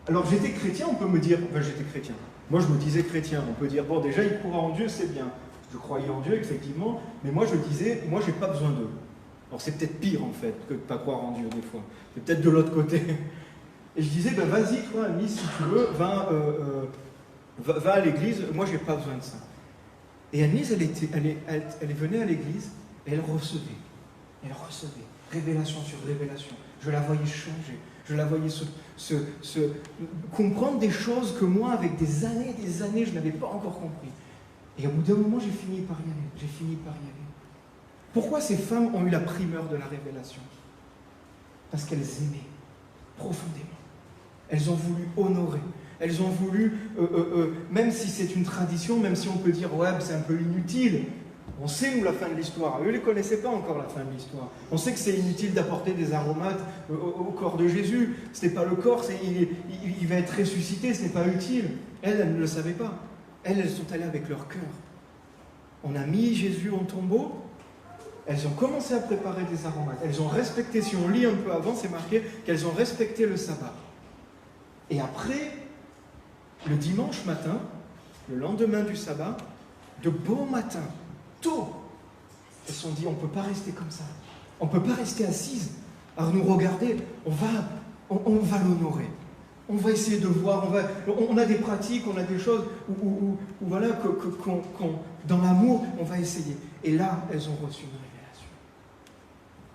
Alors, j'étais chrétien, on peut me dire... Enfin, j'étais chrétien. Moi, je me disais chrétien. On peut dire, bon, déjà, il croit en Dieu, c'est bien. Je croyais en Dieu, effectivement. Mais moi, je disais, moi, j'ai pas besoin d'eux. Alors, c'est peut-être pire, en fait, que de pas croire en Dieu, des fois. C'est peut-être de l'autre côté. Et je disais, ben, vas-y, toi, Annie, si tu veux, va à l'église. Moi, j'ai pas besoin de ça. Et Annie, elle venait à l'église et elle recevait. Elle recevait. Révélation sur révélation. Je la voyais changer. Je la voyais comprendre des choses que moi, avec des années, je n'avais pas encore compris. Et au bout d'un moment, j'ai fini par y aller. J'ai fini par y aller. Pourquoi ces femmes ont eu la primeur de la révélation? Parce qu'elles aimaient profondément. Elles ont voulu honorer. Elles ont voulu, même si c'est une tradition, même si on peut dire, ouais, c'est un peu inutile, on sait où la fin de l'histoire. Eux ne connaissaient pas encore la fin de l'histoire. On sait que c'est inutile d'apporter des aromates au corps de Jésus. Ce n'est pas le corps, il va être ressuscité, ce n'est pas utile. Elles ne le savaient pas. Elles sont allées avec leur cœur. On a mis Jésus en tombeau. Elles ont commencé à préparer des aromates. Elles ont respecté, si on lit un peu avant, c'est marqué qu'elles ont respecté le sabbat. Et après, le dimanche matin, le lendemain du sabbat, de beau matin, tôt, elles se sont dit, on ne peut pas rester comme ça. On ne peut pas rester assises à nous regarder. On va l'honorer. On va essayer de voir. On a des pratiques, on a des choses où voilà, dans l'amour, on va essayer. Et là, elles ont reçu une révélation.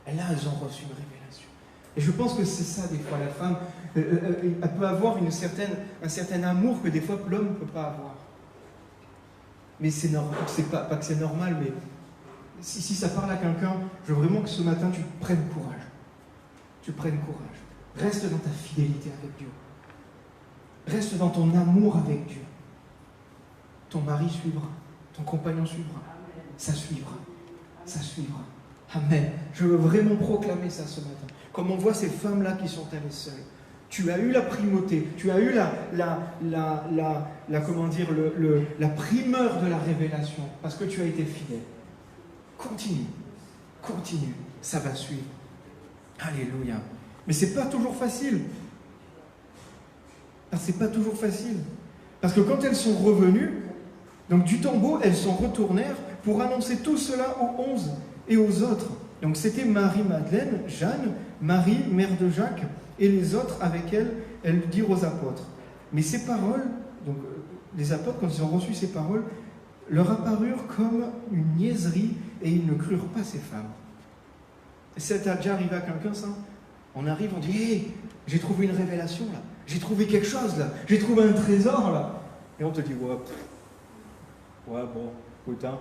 Et là, elles ont reçu une révélation. Et je pense que c'est ça, des fois, la femme, elle peut avoir un certain amour que des fois l'homme ne peut pas avoir. Mais c'est pas que c'est normal, mais si ça parle à quelqu'un, je veux vraiment que ce matin, tu prennes courage. Tu prennes courage. Reste dans ta fidélité avec Dieu. Reste dans ton amour avec Dieu. Ton mari suivra. Ton compagnon suivra. Ça suivra. Ça suivra. Amen. Je veux vraiment proclamer ça ce matin. Comme on voit ces femmes-là qui sont allées seules. Tu as eu la primauté, tu as eu la primeur de la révélation, parce que tu as été fidèle. Continue, ça va suivre. Alléluia. Mais c'est pas toujours facile. C'est pas toujours facile. Parce que quand elles sont revenues, donc du tombeau, elles s'en retournèrent pour annoncer tout cela aux 11 et aux autres. Donc c'était Marie-Madeleine, Jeanne, Marie, mère de Jacques, et les autres avec elles dirent aux apôtres. Mais ces paroles, donc les apôtres, quand ils ont reçu ces paroles, leur apparurent comme une niaiserie et ils ne crurent pas ces femmes. Ça t'est déjà arrivé à quelqu'un, ça? On arrive, on dit, hé, j'ai trouvé une révélation là, j'ai trouvé quelque chose là, j'ai trouvé un trésor là. Et on te dit, ouais, bon, écoute, hein,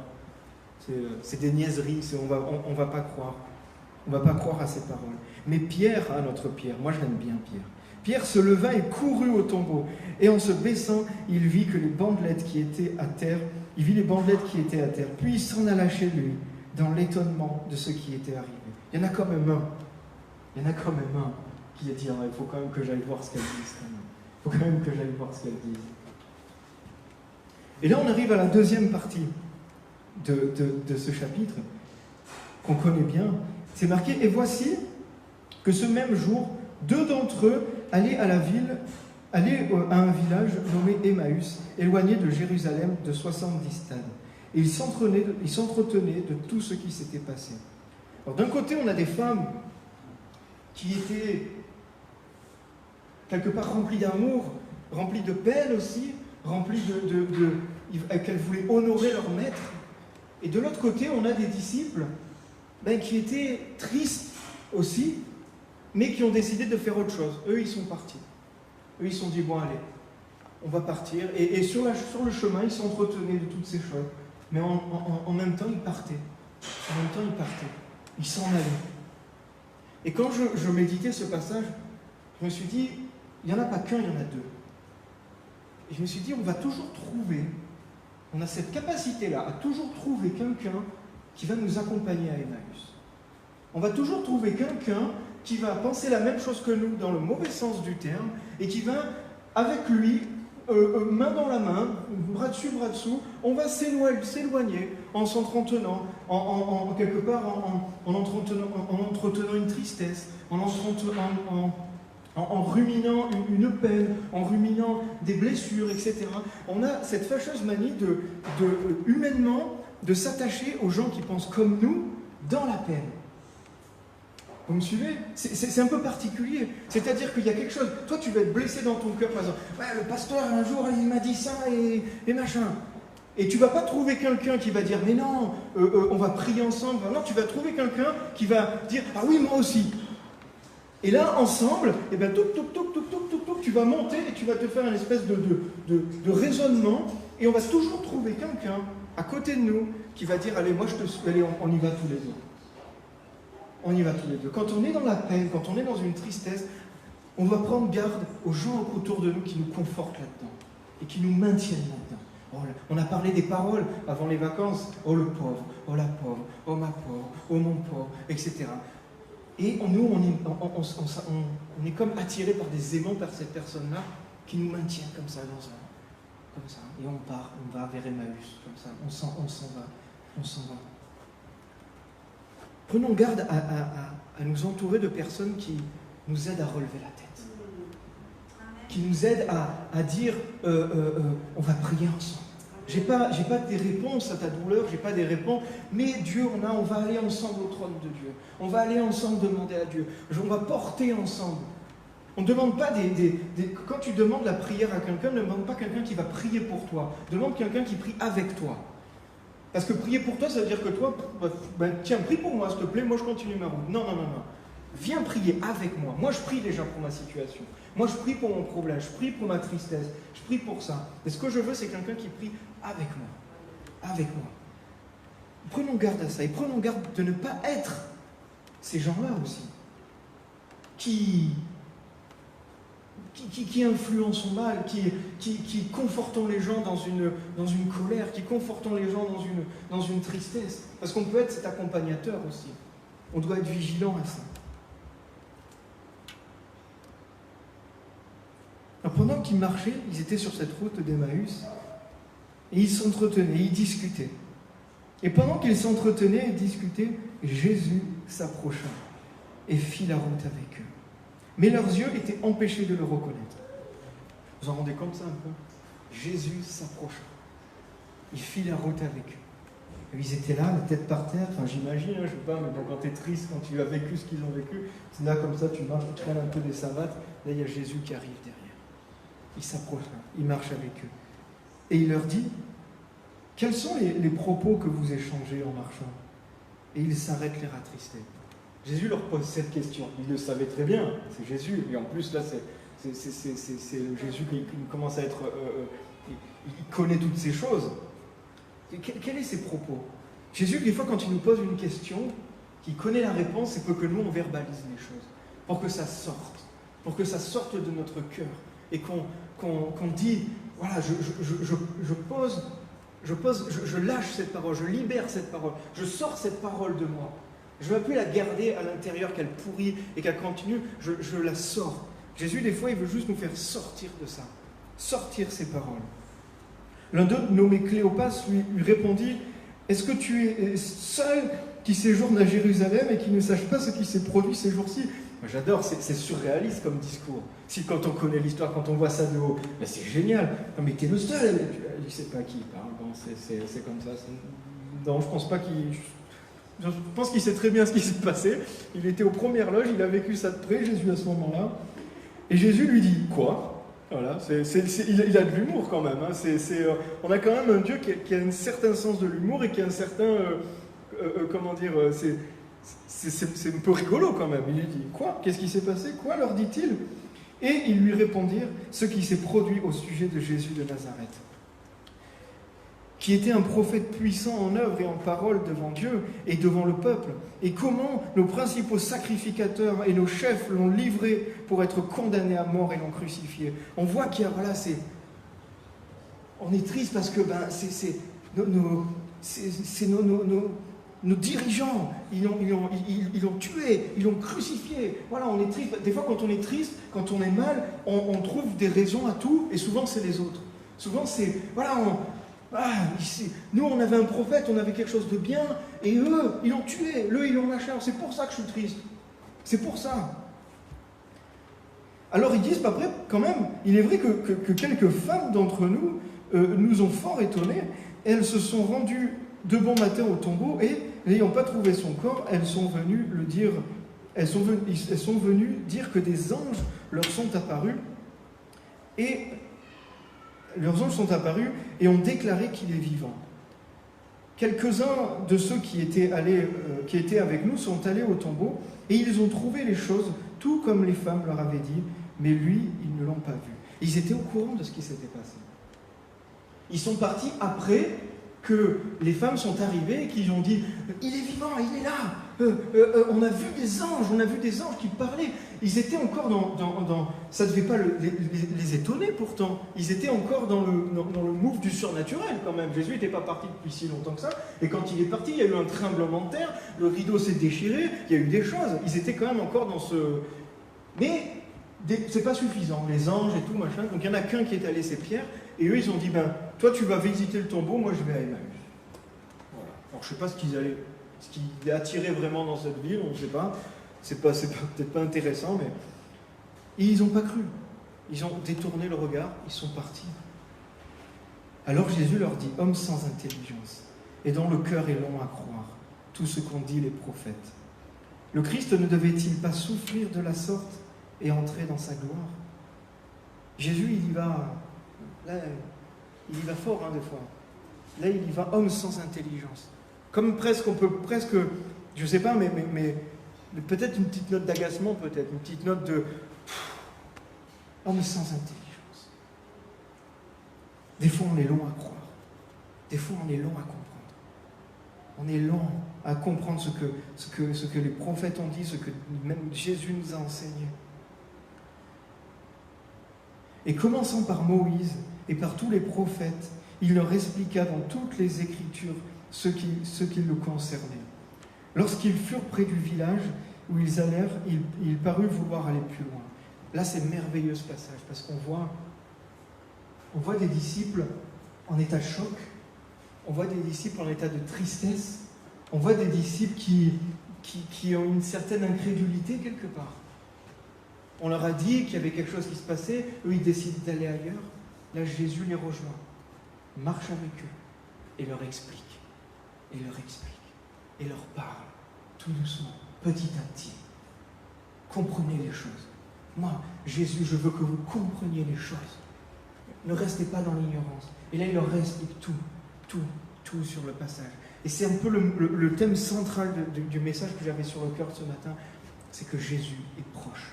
c'est des niaiseries, on va pas croire. On ne va pas croire à ces paroles. Mais Pierre, notre Pierre, moi je l'aime bien Pierre. Pierre se leva et courut au tombeau. Et en se baissant, il vit les bandelettes qui étaient à terre. Puis il s'en alla chez lui, dans l'étonnement de ce qui était arrivé. Il y en a quand même un qui a dit, il faut quand même que j'aille voir ce qu'elle dit. Et là on arrive à la deuxième partie de ce chapitre, qu'on connaît bien. C'est marqué, et voici que ce même jour, 2 d'entre eux allaient à un village nommé Emmaüs, éloigné de Jérusalem de 70 stades. Et ils s'entretenaient de tout ce qui s'était passé. Alors d'un côté, on a des femmes qui étaient quelque part remplies d'amour, remplies de peine aussi, remplies qu'elles voulaient honorer leur maître. Et de l'autre côté, on a des disciples qui étaient tristes aussi, mais qui ont décidé de faire autre chose. Eux, ils sont partis. Eux, ils se sont dit, bon, allez, on va partir. Et sur le chemin, ils s'entretenaient de toutes ces choses. Mais en même temps, ils partaient. Ils s'en allaient. Et quand je méditais ce passage, je me suis dit, il n'y en a pas qu'un, il y en a 2. Et je me suis dit, on va toujours trouver, on a cette capacité-là, à toujours trouver quelqu'un qui va nous accompagner à Emmaüs. On va toujours trouver quelqu'un qui va penser la même chose que nous dans le mauvais sens du terme et qui va, avec lui, main dans la main, bras dessus, bras dessous, on va s'éloigner en s'entretenant, quelque part en entretenant une tristesse, en ruminant une peine, en ruminant des blessures, etc. On a cette fâcheuse manie humainement de s'attacher aux gens qui pensent comme nous dans la peine. Vous me suivez? C'est un peu particulier. C'est-à-dire qu'il y a quelque chose. Toi, tu vas être blessé dans ton cœur, par exemple. Ouais, le pasteur, un jour, il m'a dit ça et machin. Et tu ne vas pas trouver quelqu'un qui va dire, mais non, on va prier ensemble. Non, tu vas trouver quelqu'un qui va dire, ah oui, moi aussi. Et là, ensemble, eh ben, tu vas monter et tu vas te faire une espèce de raisonnement. Et on va toujours trouver quelqu'un à côté de nous qui va dire, allez, moi je te suis, allez, on y va tous les deux. On y va tous les deux. Quand on est dans la peine, quand on est dans une tristesse, on doit prendre garde aux gens autour de nous qui nous confortent là-dedans et qui nous maintiennent là-dedans. Oh, on a parlé des paroles avant les vacances. Oh le pauvre, oh la pauvre, oh ma pauvre, oh mon pauvre, etc. Et nous, on est comme attirés par des aimants par cette personne-là qui nous maintiennent comme ça, comme ça. Et on va vers Emmaüs, comme ça. On s'en va. Prenons garde à nous entourer de personnes qui nous aident à relever la tête, qui nous aident à dire on va prier ensemble. J'ai pas des réponses à ta douleur, j'ai pas des réponses, mais Dieu, on va aller ensemble au trône de Dieu. On va aller ensemble demander à Dieu. On va porter ensemble. On ne demande pas quand tu demandes la prière à quelqu'un, ne demande pas quelqu'un qui va prier pour toi. Demande quelqu'un qui prie avec toi. Parce que prier pour toi, ça veut dire que toi, tiens, prie pour moi, s'il te plaît, moi je continue ma route. Non. Viens prier avec moi. Moi, je prie déjà pour ma situation. Moi, je prie pour mon problème. Je prie pour ma tristesse. Je prie pour ça. Et ce que je veux, c'est quelqu'un qui prie avec moi. Avec moi. Prenons garde à ça. Et prenons garde de ne pas être ces gens-là aussi. Qui influencent mal, qui confortent les gens dans une colère, qui confortent les gens dans une tristesse. Parce qu'on peut être cet accompagnateur aussi. On doit être vigilant à ça. Alors pendant qu'ils marchaient, ils étaient sur cette route d'Emmaüs, et ils s'entretenaient, ils discutaient. Et pendant qu'ils s'entretenaient et discutaient, Jésus s'approcha et fit la route avec eux. Mais leurs yeux étaient empêchés de le reconnaître. Vous en rendez compte ça un peu? Jésus s'approcha. Il fit la route avec eux. Et ils étaient là, la tête par terre. Enfin, j'imagine, je ne sais pas, mais bon, quand tu es triste, quand tu as vécu ce qu'ils ont vécu, c'est là comme ça, tu marches, tu traînes un peu des savates. Là, il y a Jésus qui arrive derrière. Il s'approche là, il marche avec eux. Et il leur dit, quels sont les propos que vous échangez en marchant? Et ils s'arrêtent l'air attristés. Jésus leur pose cette question. Ils le savaient très bien, c'est Jésus. Et en plus, là, c'est Jésus qui commence à être... il connaît toutes ces choses. Quels sont ses propos? Jésus, des fois, quand il nous pose une question, qu'il connaît la réponse, c'est pour que nous, on verbalise les choses. Pour que ça sorte. Pour que ça sorte de notre cœur. Et qu'on dit, voilà, je lâche cette parole, je libère cette parole, je sors cette parole de moi. Je ne veux plus la garder à l'intérieur, qu'elle pourrit et qu'elle continue, je la sors. Jésus, des fois, il veut juste nous faire sortir de ça, sortir ces paroles. L'un d'eux, nommé Cléopas, lui répondit, « Est-ce que tu es seul qui séjourne à Jérusalem et qui ne sache pas ce qui s'est produit ces jours-ci » J'adore, c'est surréaliste comme discours. Si quand on connaît l'histoire, quand on voit ça de haut, ben c'est génial. Non mais t'es le seul. Je ne sais pas qui parle. Bon, c'est comme ça. Non, je pense pas qu'il... Je pense qu'il sait très bien ce qui s'est passé. Il était aux premières loges, il a vécu ça de près, Jésus, à ce moment-là. Et Jésus lui dit, quoi? Voilà, il a de l'humour quand même. Hein. On a quand même un Dieu qui a un certain sens de l'humour et qui a un certain... comment dire... C'est un peu rigolo quand même. Il lui dit, quoi? Qu'est-ce qui s'est passé? Quoi leur dit-il? Et ils lui répondirent ce qui s'est produit au sujet de Jésus de Nazareth, qui était un prophète puissant en œuvre et en parole devant Dieu et devant le peuple, et comment nos principaux sacrificateurs et nos chefs l'ont livré pour être condamné à mort et l'ont crucifié. On voit qu'il y a, voilà, on est triste parce que c'est nos dirigeants, ils l'ont tué, ils l'ont crucifié. Voilà, on est triste. Des fois, quand on est triste, quand on est mal, on trouve des raisons à tout, et souvent, c'est les autres. Souvent, c'est, voilà, nous, on avait un prophète, on avait quelque chose de bien, et eux, ils l'ont tué, eux, ils l'ont lâché. Alors, c'est pour ça que je suis triste. C'est pour ça. Alors, ils disent, après, quand même, il est vrai que quelques femmes d'entre nous nous ont fort étonnés. Elles se sont rendues de bon matin au tombeau, et, n'ayant pas trouvé son corps, elles sont venues le dire. Elles sont venues dire que des anges leur sont apparus, et leurs anges sont apparus et ont déclaré qu'il est vivant. Quelques-uns de ceux qui étaient avec nous sont allés au tombeau et ils ont trouvé les choses tout comme les femmes leur avaient dit, mais lui, ils ne l'ont pas vu. Ils étaient au courant de ce qui s'était passé. Ils sont partis après que les femmes sont arrivées et qu'ils ont dit « Il est vivant, il est là on a vu des anges qui parlaient. » Ils étaient encore dans ça ne devait pas les étonner pourtant. Ils étaient encore dans le move du surnaturel quand même. Jésus n'était pas parti depuis si longtemps que ça. Et quand il est parti, il y a eu un tremblement de terre, le rideau s'est déchiré, il y a eu des choses. Ils étaient quand même encore dans ce... Mais c'est pas suffisant, les anges et tout, machin. Donc il n'y en a qu'un qui est allé, c'est Pierre. Et eux, ils ont dit, toi tu vas visiter le tombeau, moi je vais à Emmaüs. Voilà. Alors je ne sais pas ce qui les attirait vraiment dans cette ville, on ne sait pas. C'est peut-être pas intéressant, mais... Et ils n'ont pas cru. Ils ont détourné le regard, ils sont partis. Alors Jésus leur dit, hommes sans intelligence, et dont le cœur est long à croire, tout ce qu'ont dit les prophètes. Le Christ ne devait-il pas souffrir de la sorte et entrer dans sa gloire? Jésus, il y va... Là, il y va fort, des fois. Là, il y va homme sans intelligence. Comme presque, on peut presque, je ne sais pas, mais peut-être une petite note d'agacement, peut-être, une petite note de homme sans intelligence. Des fois, on est long à croire. Des fois, on est long à comprendre. On est long à comprendre ce que les prophètes ont dit, ce que même Jésus nous a enseigné. Et commençant par Moïse et par tous les prophètes, il leur expliqua dans toutes les Écritures ce qui le concernait. Lorsqu'ils furent près du village où ils allèrent, il parut vouloir aller plus loin. Là, c'est merveilleux ce passage, parce qu'on voit des disciples en état de choc, on voit des disciples en état de tristesse, on voit des disciples qui ont une certaine incrédulité quelque part. On leur a dit qu'il y avait quelque chose qui se passait, eux ils décident d'aller ailleurs. Là, Jésus les rejoint, marche avec eux et leur explique, et leur parle, tout doucement, petit à petit. Comprenez les choses. Moi, Jésus, je veux que vous compreniez les choses. Ne restez pas dans l'ignorance. Et là, il leur explique tout sur le passage. Et c'est un peu le thème central du message que j'avais sur le cœur ce matin, c'est que Jésus est proche.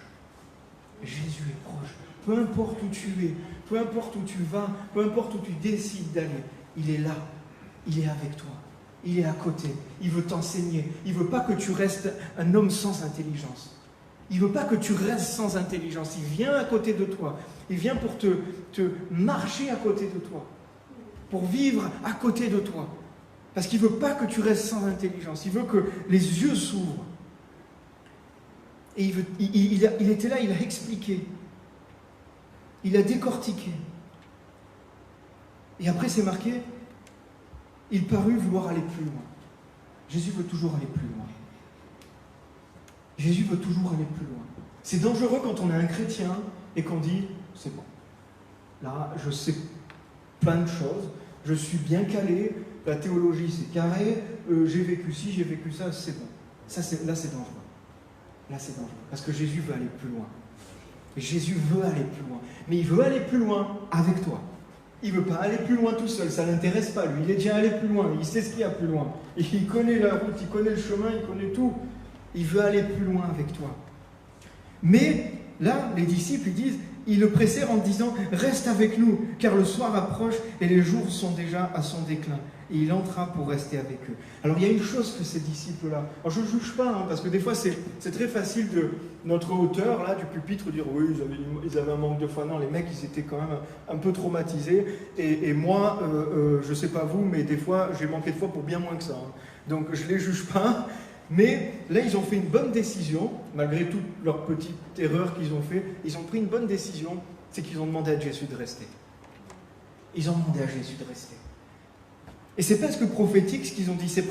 Jésus est proche. Peu importe où tu es, peu importe où tu vas, peu importe où tu décides d'aller, il est là, il est avec toi, il est à côté, il veut t'enseigner. Il ne veut pas que tu restes un homme sans intelligence. Il ne veut pas que tu restes sans intelligence. Il vient à côté de toi. Il vient pour te marcher à côté de toi, pour vivre à côté de toi. Parce qu'il ne veut pas que tu restes sans intelligence. Il veut que les yeux s'ouvrent. Et il était là, il a expliqué. Il a décortiqué. Et après, c'est marqué, il parut vouloir aller plus loin. Jésus veut toujours aller plus loin. Jésus veut toujours aller plus loin. C'est dangereux quand on est un chrétien et qu'on dit, c'est bon. Là, je sais plein de choses, je suis bien calé, la théologie c'est carré, j'ai vécu ci, j'ai vécu ça, c'est bon. Là, c'est dangereux. Là, c'est dangereux. Parce que Jésus veut aller plus loin. Et Jésus veut aller plus loin. Mais il veut aller plus loin avec toi. Il ne veut pas aller plus loin tout seul. Ça ne l'intéresse pas, lui. Il est déjà allé plus loin. Il sait ce qu'il y a plus loin. Et il connaît la route, il connaît le chemin, il connaît tout. Il veut aller plus loin avec toi. Mais là, les disciples, ils disent, il le précède en disant « Reste avec nous, car le soir approche et les jours sont déjà à son déclin. » Et il entra pour rester avec eux. Alors il y a une chose que ces disciples-là... Alors je ne juge pas, hein, parce que des fois c'est très facile de notre hauteur, là, du pupitre, dire « Oui, ils avaient un manque de foi. » Non, les mecs, ils étaient quand même un peu traumatisés. Et moi, je ne sais pas vous, mais des fois, j'ai manqué de foi pour bien moins que ça. Hein. Donc je ne les juge pas. Mais là, ils ont fait une bonne décision, malgré toutes leurs petites erreurs qu'ils ont fait. Ils ont pris une bonne décision, c'est qu'ils ont demandé à Jésus de rester. Ils ont demandé à Jésus de rester. Et c'est presque prophétique ce qu'ils ont dit, c'est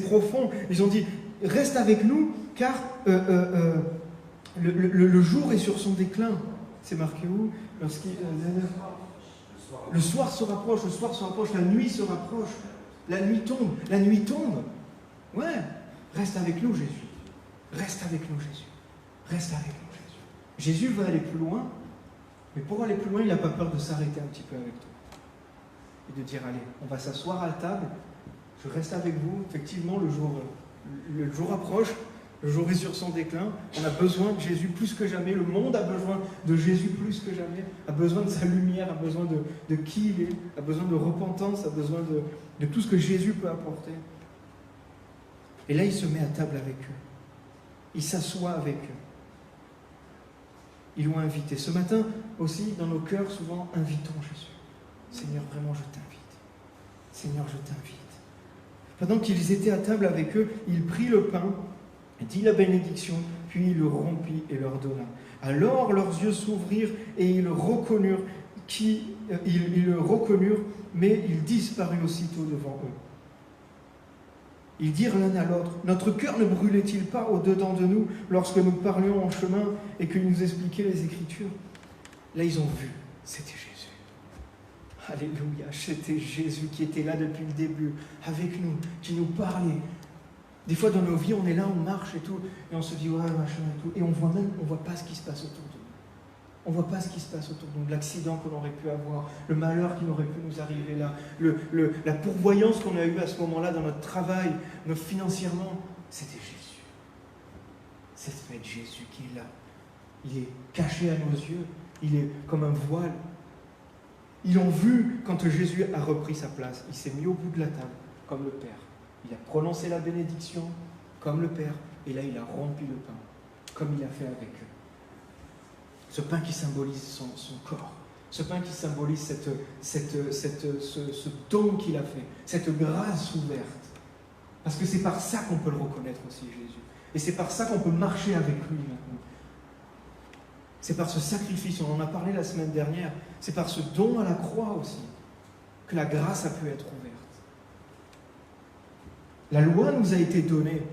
profond. Ils ont dit, reste avec nous, car le jour est sur son déclin. C'est marqué où? Le soir se rapproche, la nuit se rapproche, la nuit tombe. Ouais, reste avec nous Jésus. Reste avec nous Jésus. Reste avec nous Jésus. Jésus veut aller plus loin, mais pour aller plus loin, il n'a pas peur de s'arrêter un petit peu avec toi. Et de dire, allez, on va s'asseoir à la table, je reste avec vous. Effectivement, le jour approche, le jour est sur son déclin. On a besoin de Jésus plus que jamais. Le monde a besoin de Jésus plus que jamais. A besoin de sa lumière, a besoin de qui il est, a besoin de repentance, a besoin de tout ce que Jésus peut apporter. Et là, il se met à table avec eux. Il s'assoit avec eux. Ils l'ont invité. Ce matin aussi, dans nos cœurs, souvent, invitons Jésus. Seigneur, vraiment, je t'invite. Seigneur, je t'invite. Pendant qu'ils étaient à table avec eux, il prit le pain, dit la bénédiction, puis il le rompit et leur donna. Alors leurs yeux s'ouvrirent et ils le reconnurent, mais il disparut aussitôt devant eux. Ils dirent l'un à l'autre, notre cœur ne brûlait-il pas au-dedans de nous lorsque nous parlions en chemin et que nous expliquions les Écritures? Là, ils ont vu, c'était Jésus. Alléluia, c'était Jésus qui était là depuis le début, avec nous, qui nous parlait. Des fois dans nos vies, on est là, on marche et tout, et on se dit, ouais, machin et tout, et on voit pas ce qui se passe autour de nous. On ne voit pas ce qui se passe autour de nous, l'accident qu'on aurait pu avoir, le malheur qui aurait pu nous arriver là, la pourvoyance qu'on a eue à ce moment-là dans notre travail, financièrement. C'était Jésus. C'est Jésus qui est là. Il est caché à nos yeux, il est comme un voile. Ils l'ont vu quand Jésus a repris sa place. Il s'est mis au bout de la table, comme le Père. Il a prononcé la bénédiction, comme le Père. Et là, il a rompu le pain, comme il a fait avec eux. Ce pain qui symbolise son corps. Ce pain qui symbolise ce don qu'il a fait. Cette grâce ouverte. Parce que c'est par ça qu'on peut le reconnaître aussi, Jésus. Et c'est par ça qu'on peut marcher avec lui maintenant. C'est par ce sacrifice, on en a parlé la semaine dernière, c'est par ce don à la croix aussi que la grâce a pu être ouverte. La loi nous a été donnée.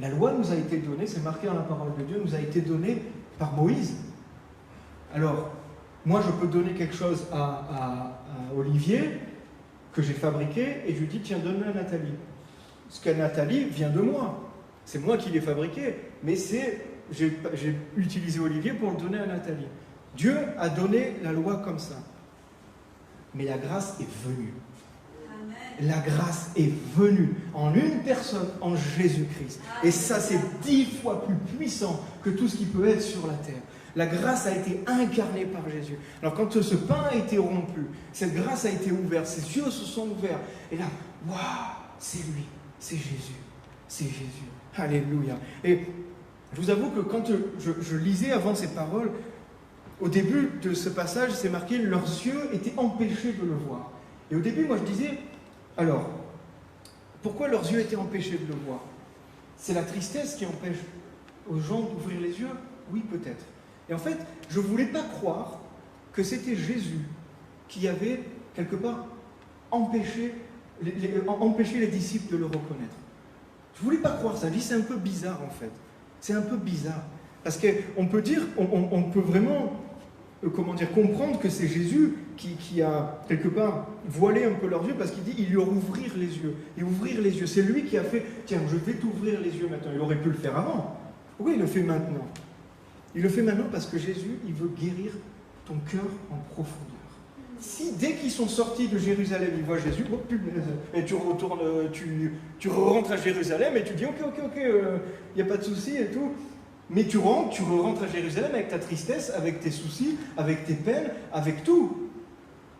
La loi nous a été donnée, c'est marqué dans la parole de Dieu, nous a été donnée par Moïse. Alors, moi je peux donner quelque chose à Olivier que j'ai fabriqué et je lui dis tiens, donne-le à Nathalie. Ce qu'a Nathalie vient de moi. C'est moi qui l'ai fabriqué, mais j'ai utilisé Olivier pour le donner à Nathalie. Dieu a donné la loi comme ça. Mais la grâce est venue. Amen. La grâce est venue en une personne, en Jésus-Christ. Et ça, c'est 10 fois plus puissant que tout ce qui peut être sur la terre. La grâce a été incarnée par Jésus. Alors quand ce pain a été rompu, cette grâce a été ouverte, ses yeux se sont ouverts. Et là, waouh, c'est lui, c'est Jésus. C'est Jésus. Alléluia. Et je vous avoue que quand je lisais avant ces paroles, au début de ce passage, c'est marqué « leurs yeux étaient empêchés de le voir ». Et au début, moi je disais, alors, pourquoi leurs yeux étaient empêchés de le voir? C'est la tristesse qui empêche aux gens d'ouvrir les yeux? Oui, peut-être. Et en fait, je ne voulais pas croire que c'était Jésus qui avait, quelque part, empêché les disciples de le reconnaître. Je ne voulais pas croire ça. Je dis, c'est un peu bizarre, en fait. C'est un peu bizarre. Parce qu'on peut dire, on peut vraiment, comprendre que c'est Jésus qui a, quelque part, voilé un peu leurs yeux, parce qu'il dit, il leur ouvrir les yeux. Et ouvrir les yeux, c'est lui qui a fait, tiens, je vais t'ouvrir les yeux maintenant. Il aurait pu le faire avant. Pourquoi il le fait maintenant? Il le fait maintenant parce que Jésus, il veut guérir ton cœur en profondeur. Si dès qu'ils sont sortis de Jérusalem, ils voient Jésus, oh, et tu retournes, tu rentres à Jérusalem et tu dis ok, il n'y a pas de souci et tout. Mais tu rentres à Jérusalem avec ta tristesse, avec tes soucis, avec tes peines, avec tout.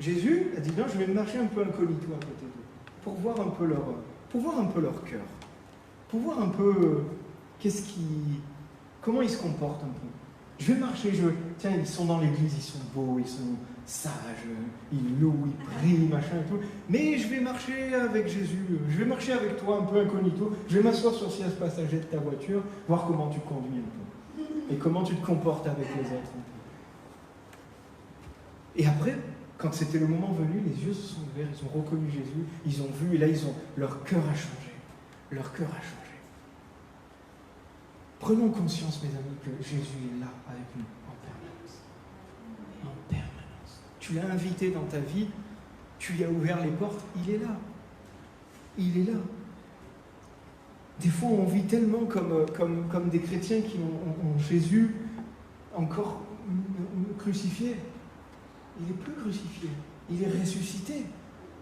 Jésus a dit non, je vais marcher un peu incognito à côté d'eux, pour voir un peu leur cœur, pour voir un peu comment ils se comportent un peu. Je vais marcher, tiens, ils sont dans l'église, ils sont beaux, ils sont sages, ils louent, ils prient, machin et tout. Mais je vais marcher avec Jésus, je vais marcher avec toi un peu incognito, je vais m'asseoir sur le siège passager de ta voiture, voir comment tu conduis un peu. Et comment tu te comportes avec les autres un peu. Et après, quand c'était le moment venu, les yeux se sont ouverts, ils ont reconnu Jésus, ils ont vu, et là, leur cœur a changé. Leur cœur a changé. Prenons conscience, mes amis, que Jésus est là avec nous en permanence. En permanence. Tu l'as invité dans ta vie, tu lui as ouvert les portes, il est là. Il est là. Des fois, on vit tellement comme des chrétiens qui ont Jésus encore crucifié. Il n'est plus crucifié, il est ressuscité.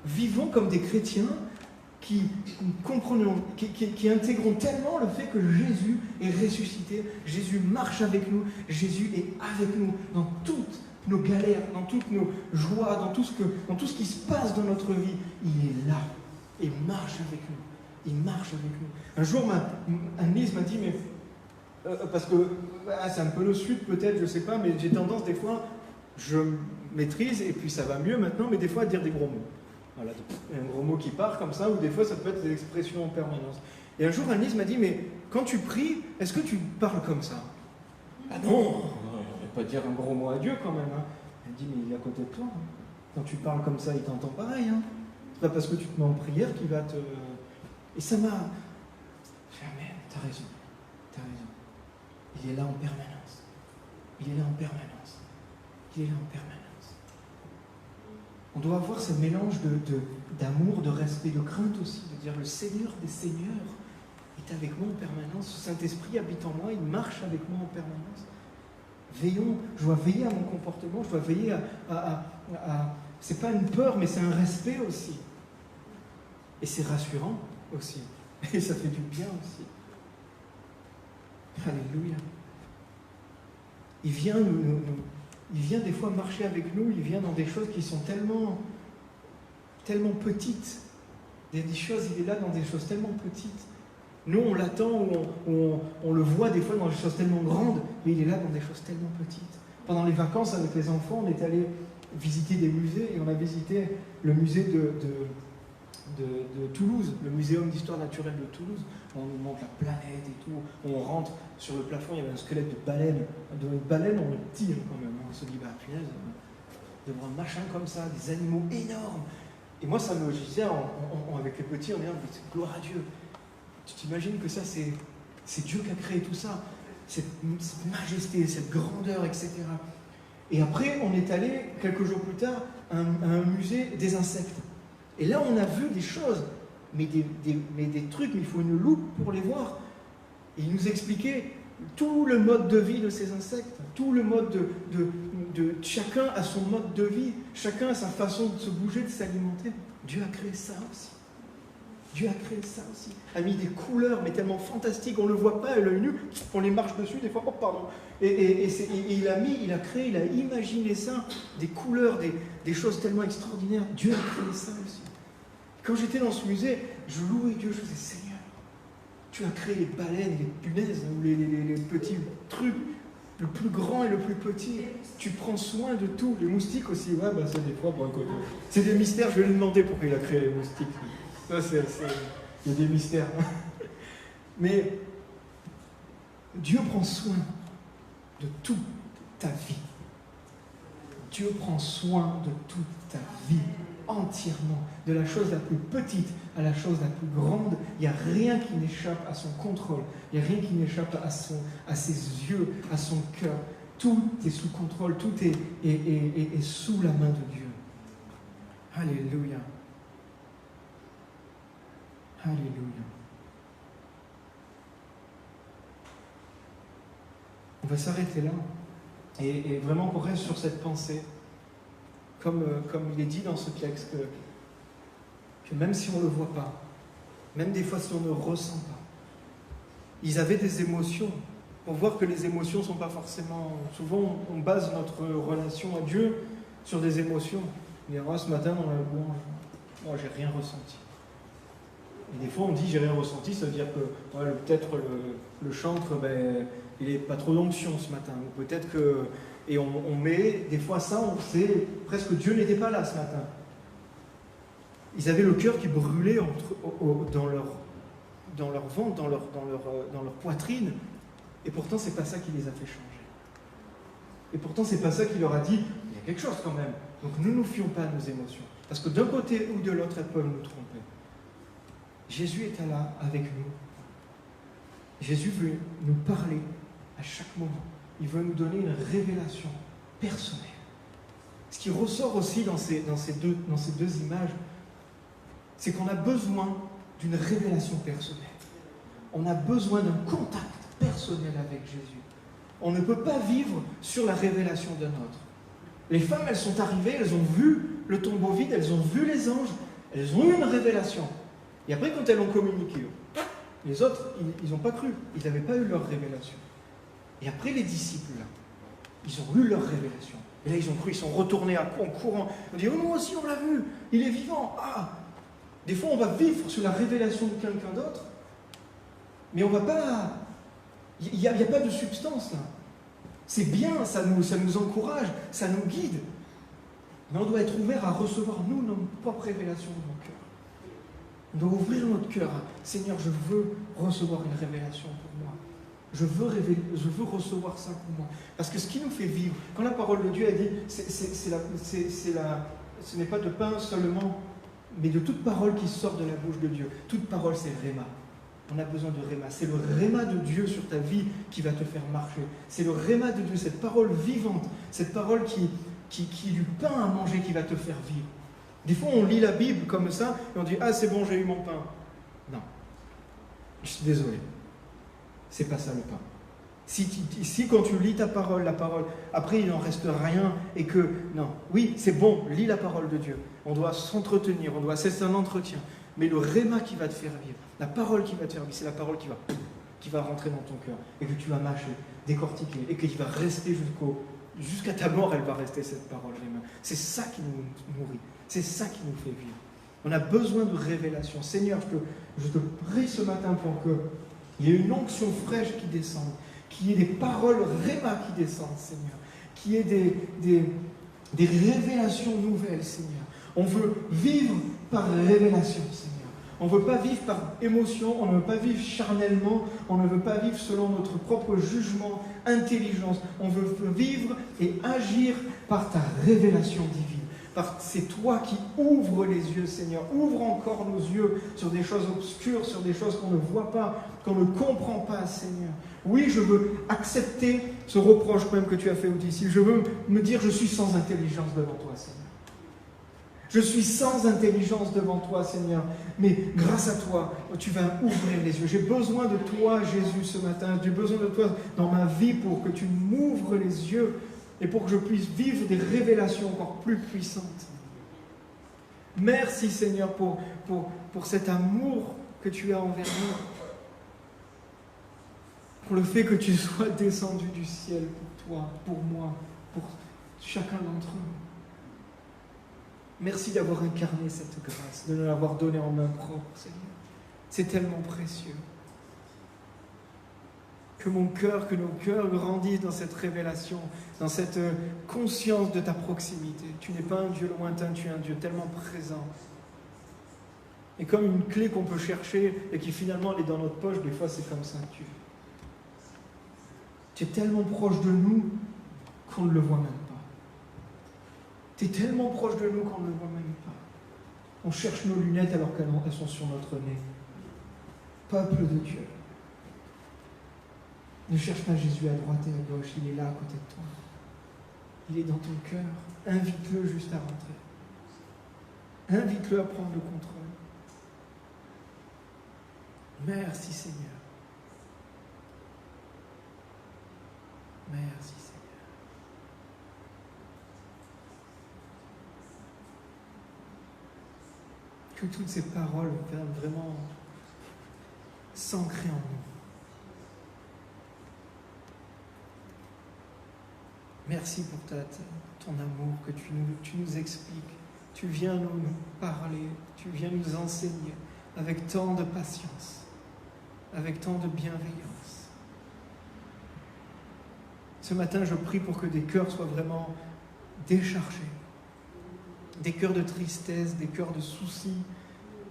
Vivons comme des chrétiens qui comprenons, qui intégrons tellement le fait que Jésus est ressuscité, Jésus marche avec nous, Jésus est avec nous dans toutes nos galères, dans toutes nos joies, dans tout ce qui se passe dans notre vie. Il est là et marche avec nous. Il marche avec nous. Un jour, Anne-Lise m'a dit, mais parce que c'est un peu le sud peut-être, je ne sais pas, mais j'ai tendance des fois, je maîtrise et puis ça va mieux maintenant, mais des fois à dire des gros mots. Voilà, un gros mot qui part comme ça, ou des fois ça peut être des expressions en permanence. Et un jour, Anne-Lise m'a dit, mais quand tu pries, est-ce que tu parles comme ça? Ah non, on ne va pas dire un gros mot à Dieu quand même. Hein. Elle dit, mais il est à côté de toi. Hein. Quand tu parles comme ça, il t'entend pareil. Hein. C'est pas parce que tu te mets en prière qu'il va te... Et ça m'a... Jamais, t'as raison. T'as raison. Il est là en permanence. Il est là en permanence. Il est là en permanence. On doit avoir ce mélange d'amour, de respect, de crainte aussi, de dire le Seigneur des Seigneurs est avec moi en permanence. Ce Saint-Esprit habite en moi, il marche avec moi en permanence. Veillons, je dois veiller à mon comportement, je dois veiller à c'est pas une peur, mais c'est un respect aussi. Et c'est rassurant aussi. Et ça fait du bien aussi. Alléluia. Il vient des fois marcher avec nous, il vient dans des choses qui sont tellement petites. Des choses, il est là dans des choses tellement petites. Nous, on l'attend, on le voit des fois dans des choses tellement grandes, mais il est là dans des choses tellement petites. Pendant les vacances, avec les enfants, on est allé visiter des musées, et on a visité le musée de Toulouse, le Muséum d'histoire naturelle de Toulouse. On nous montre la planète et tout. On rentre sur le plafond, il y avait un squelette de baleine. De baleine, on le tire quand même. On se dit, bah punaise, devant un machin comme ça, des animaux énormes. Et moi, ça me disait, avec les petits, on dit, gloire à Dieu. Tu t'imagines que ça, c'est Dieu qui a créé tout ça. Cette majesté, cette grandeur, etc. Et après, on est allé, quelques jours plus tard, à un musée des insectes. Et là, on a vu des choses, mais des trucs, mais il faut une loupe pour les voir. Et il nous expliquait tout le mode de vie de ces insectes, tout le mode chacun a son mode de vie, chacun a sa façon de se bouger, de s'alimenter. Dieu a créé ça aussi. Dieu a créé ça aussi. A mis des couleurs, mais tellement fantastiques, on ne le voit pas à l'œil nu, on les marche dessus, des fois, oh pardon. Et il a créé, il a imaginé ça, des couleurs, des choses tellement extraordinaires. Dieu a créé ça aussi. Quand j'étais dans ce musée, je louais Dieu, je disais, Seigneur, tu as créé les baleines, les punaises, les petits trucs, le plus grand et le plus petit. Tu prends soin de tout. Les moustiques aussi, ouais, bah c'est des fois, bon, c'est des mystères, je vais lui demander pourquoi il a créé les moustiques. Ça, il y a des mystères. Mais Dieu prend soin de toute ta vie. Dieu prend soin de toute ta vie, entièrement. De la chose la plus petite à la chose la plus grande, il n'y a rien qui n'échappe à son contrôle. Il n'y a rien qui n'échappe à ses yeux, à son cœur. Tout est sous contrôle, tout est sous la main de Dieu. Alléluia. Alléluia. On va s'arrêter là et vraiment qu'on reste sur cette pensée, comme il est dit dans ce texte, que même si on ne le voit pas, même des fois si on ne ressent pas, ils avaient des émotions, pour voir que les émotions ne sont pas forcément... Souvent, on base notre relation à Dieu sur des émotions. Mais moi, ce matin, dans la louange, moi, j'ai rien ressenti. Et des fois, on dit j'ai rien ressenti, ça veut dire que ouais, peut-être le chantre, ben, il n'est pas trop d'onction ce matin. Ou peut-être que... Et on met, des fois ça, on sait presque Dieu n'était pas là ce matin. Ils avaient le cœur qui brûlait dans leur ventre, dans leur poitrine. Et pourtant, c'est pas ça qui les a fait changer. Et pourtant, c'est pas ça qui leur a dit, il y a quelque chose quand même. Donc ne nous fions pas à nos émotions. Parce que d'un côté ou de l'autre, elles peuvent nous tromper. Jésus est là avec nous. Jésus veut nous parler à chaque moment. Il veut nous donner une révélation personnelle. Ce qui ressort aussi dans ces deux images, c'est qu'on a besoin d'une révélation personnelle. On a besoin d'un contact personnel avec Jésus. On ne peut pas vivre sur la révélation d'un autre. Les femmes, elles sont arrivées, elles ont vu le tombeau vide, elles ont vu les anges, elles ont eu une révélation. Et après, quand elles ont communiqué, les autres, ils n'ont pas cru. Ils n'avaient pas eu leur révélation. Et après, les disciples, là, ils ont eu leur révélation. Et là, ils ont cru, ils sont retournés en courant. Ils ont dit, oh, nous aussi, on l'a vu, il est vivant. Ah! Des fois, on va vivre sur la révélation de quelqu'un d'autre, mais on ne va pas... Il n'y a pas de substance, là. C'est bien, ça nous encourage, ça nous guide. Mais on doit être ouvert à recevoir, nous, nos propres révélations de nos cœurs. On doit ouvrir notre cœur. Seigneur, je veux recevoir une révélation pour moi. Je veux recevoir ça pour moi. Parce que ce qui nous fait vivre, quand la parole de Dieu a dit, ce n'est pas de pain seulement, mais de toute parole qui sort de la bouche de Dieu. Toute parole, c'est Réma. On a besoin de Réma. C'est le Réma de Dieu sur ta vie qui va te faire marcher. C'est le Réma de Dieu, cette parole vivante, cette parole qui est du pain à manger qui va te faire vivre. Des fois, on lit la Bible comme ça et on dit « Ah, c'est bon, j'ai eu mon pain. » Non. Je suis désolé. C'est pas ça le pain. Si quand tu lis ta parole, la parole, après il n'en reste rien et que... Non. Oui, c'est bon, lis la parole de Dieu. On doit s'entretenir, c'est un entretien. Mais le réma qui va te faire vivre, la parole qui va te faire vivre, c'est la parole qui va rentrer dans ton cœur et que tu vas mâcher, décortiquer et qui va rester jusqu'à ta mort, elle va rester cette parole, réma. C'est ça qui nous nourrit, c'est ça qui nous fait vivre. On a besoin de révélation. Seigneur, je te prie ce matin pour qu'il y ait une onction fraîche qui descende, qu'il y ait des paroles réma qui descendent, Seigneur, qu'il y ait des révélations nouvelles, Seigneur. On veut vivre par révélation, Seigneur. On ne veut pas vivre par émotion, on ne veut pas vivre charnellement, on ne veut pas vivre selon notre propre jugement, intelligence. On veut vivre et agir par ta révélation divine. C'est toi qui ouvres les yeux, Seigneur. Ouvre encore nos yeux sur des choses obscures, sur des choses qu'on ne voit pas, qu'on ne comprend pas, Seigneur. Oui, je veux accepter ce reproche même que tu as fait aux disciples. Je veux me dire, je suis sans intelligence devant toi, Seigneur. Je suis sans intelligence devant toi, Seigneur. Mais grâce à toi, tu vas ouvrir les yeux. J'ai besoin de toi, Jésus, ce matin. J'ai besoin de toi dans ma vie pour que tu m'ouvres les yeux et pour que je puisse vivre des révélations encore plus puissantes. Merci, Seigneur, pour cet amour que tu as envers nous. Pour le fait que tu sois descendu du ciel pour toi, pour moi, pour chacun d'entre nous. Merci d'avoir incarné cette grâce, de nous l'avoir donnée en main propre, Seigneur. C'est tellement précieux. Que mon cœur, que nos cœurs grandissent dans cette révélation, dans cette conscience de ta proximité. Tu n'es pas un Dieu lointain, tu es un Dieu tellement présent. Et comme une clé qu'on peut chercher et qui finalement elle est dans notre poche, des fois c'est comme ça. Tu es tellement proche de nous qu'on ne le voit même pas. Tu es tellement proche de nous qu'on ne le voit même pas. On cherche nos lunettes alors qu'elles sont sur notre nez. Peuple de Dieu. Ne cherche pas Jésus à droite et à gauche, il est là à côté de toi. Il est dans ton cœur. Invite-le juste à rentrer. Invite-le à prendre le contrôle. Merci Seigneur. Merci Seigneur. Que toutes ces paroles viennent vraiment s'ancrer en nous. Merci pour ton amour que tu nous expliques. Tu viens nous parler, tu viens nous enseigner avec tant de patience, avec tant de bienveillance. Ce matin, je prie pour que des cœurs soient vraiment déchargés, des cœurs de tristesse, des cœurs de soucis,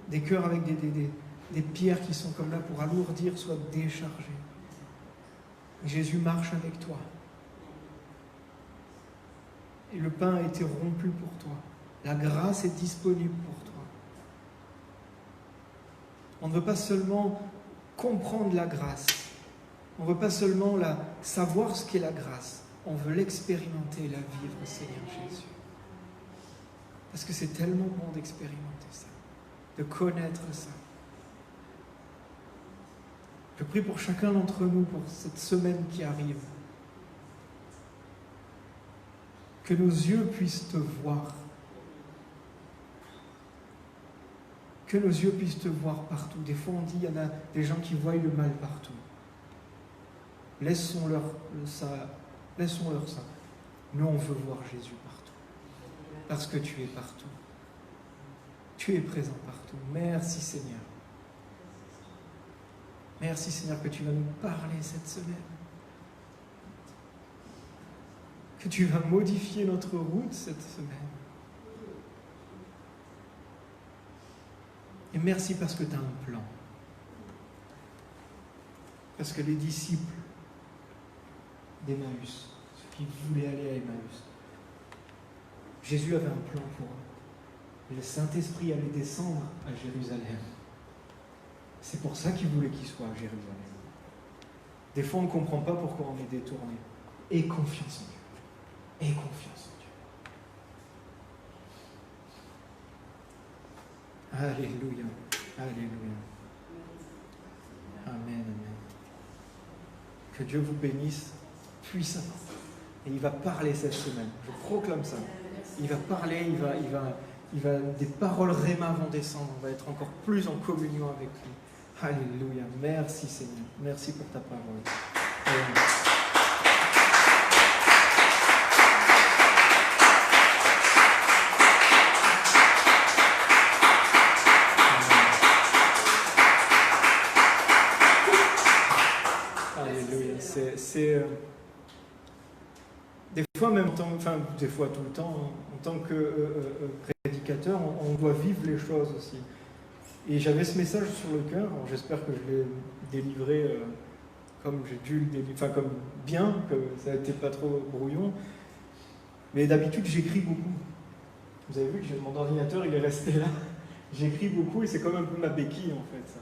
des cœurs avec des pierres qui sont comme là pour alourdir, soient déchargés. Jésus marche avec toi. Et le pain a été rompu pour toi. La grâce est disponible pour toi. On ne veut pas seulement comprendre la grâce. On ne veut pas seulement savoir ce qu'est la grâce. On veut l'expérimenter et la vivre, Seigneur Jésus. Parce que c'est tellement bon d'expérimenter ça, de connaître ça. Je prie pour chacun d'entre nous, pour cette semaine qui arrive. Que nos yeux puissent te voir. Que nos yeux puissent te voir partout. Des fois, on dit, il y en a des gens qui voient le mal partout. Laissons-leur ça. Laissons-leur ça. Nous, on veut voir Jésus partout. Parce que tu es partout. Tu es présent partout. Merci, Seigneur. Merci, Seigneur, que tu vas nous parler cette semaine. Que tu vas modifier notre route cette semaine. Et merci parce que tu as un plan. Parce que les disciples d'Emmaüs, ceux qui voulaient aller à Emmaüs, Jésus avait un plan pour eux. Et le Saint-Esprit allait descendre à Jérusalem. C'est pour ça qu'il voulait qu'il soit à Jérusalem. Des fois, on ne comprend pas pourquoi on est détourné. Aie confiance en Dieu. Aie confiance en Dieu. Alléluia. Alléluia. Amen, amen. Que Dieu vous bénisse puissamment. Et il va parler cette semaine. Je proclame ça. Il va parler, des paroles réma vont descendre. On va être encore plus en communion avec lui. Alléluia. Merci Seigneur. Merci pour ta parole. Amen. Des fois, même des fois tout le temps, en tant que prédicateur, on doit vivre les choses aussi. Et j'avais ce message sur le cœur, j'espère que je l'ai délivré comme j'ai dû le délivrer, comme bien, que ça n'était pas trop brouillon. Mais d'habitude, j'écris beaucoup. Vous avez vu que mon ordinateur, il est resté là. J'écris beaucoup et c'est comme un peu ma béquille en fait. Ça.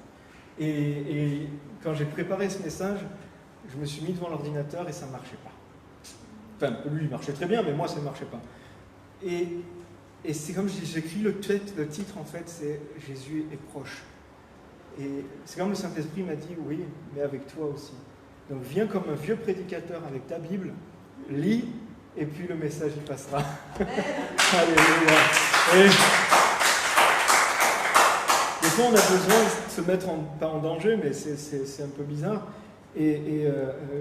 Et quand j'ai préparé ce message, je me suis mis devant l'ordinateur et ça ne marchait pas. Enfin, lui, il marchait très bien, mais moi, ça ne marchait pas. Et c'est comme j'écris le titre, en fait, c'est « Jésus est proche ». Et c'est comme le Saint-Esprit m'a dit « Oui, mais avec toi aussi ». Donc viens comme un vieux prédicateur avec ta Bible, lis, et puis le message, il passera. Alléluia. Des fois, on a besoin de se mettre pas en danger, mais c'est un peu bizarre. Et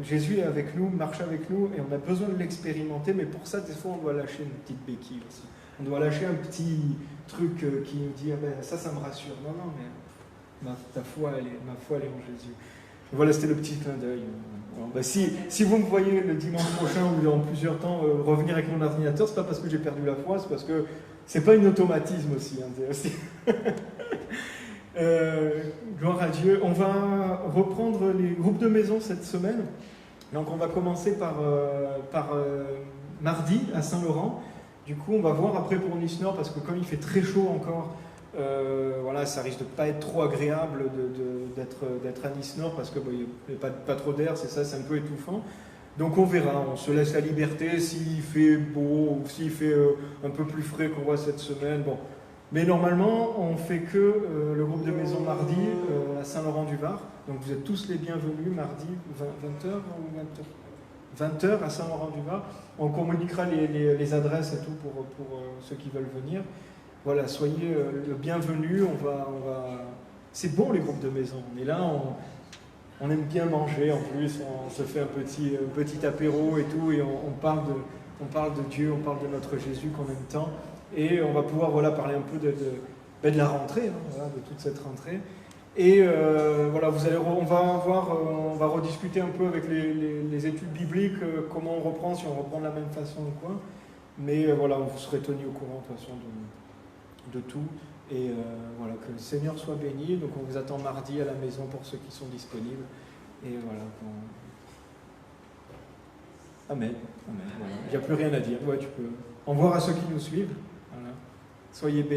Jésus est avec nous, marche avec nous, et on a besoin de l'expérimenter, mais pour ça, des fois, on doit lâcher une petite béquille aussi. On doit lâcher un petit truc qui nous dit ah ben, ça me rassure. Non, mais ma foi, elle est en Jésus. Et voilà, c'était le petit clin d'œil. Alors, ben, si vous me voyez le dimanche prochain ou dans plusieurs temps revenir avec mon ordinateur, c'est pas parce que j'ai perdu la foi, c'est parce que c'est pas un automatisme aussi. Gloire à Dieu. On va reprendre les groupes de maison cette semaine. Donc on va commencer par mardi à Saint-Laurent. Du coup, on va voir après pour Nice-Nord, parce que comme il fait très chaud encore, voilà, ça risque de ne pas être trop agréable d'être à Nice-Nord, parce qu'il n'y a pas trop d'air, c'est un peu étouffant. Donc on verra, on se laisse la liberté, s'il fait beau, ou s'il fait un peu plus frais qu'on voit cette semaine. Bon. Mais normalement, on ne fait que le groupe de maison mardi à Saint-Laurent-du-Var. Donc vous êtes tous les bienvenus mardi, 20h ou 20h à Saint-Laurent-du-Var. On communiquera les adresses et tout pour ceux qui veulent venir. Voilà, soyez le bienvenu. C'est bon les groupes de maison. On est là, On aime bien manger en plus, on se fait un petit apéro et tout, et on parle de Dieu, on parle de notre Jésus qu'on aime tant. Et on va pouvoir parler un peu de la rentrée, de toute cette rentrée. Et on va rediscuter un peu avec les études bibliques, comment on reprend, si on reprend de la même façon ou quoi. Mais vous serez tenus au courant de toute façon de tout. Et que le Seigneur soit béni. Donc on vous attend mardi à la maison pour ceux qui sont disponibles. Et Amen. Amen. Voilà. Il n'y a plus rien à dire. Ouais, tu peux. Au revoir à ceux qui nous suivent. Voilà. Soyez bénis.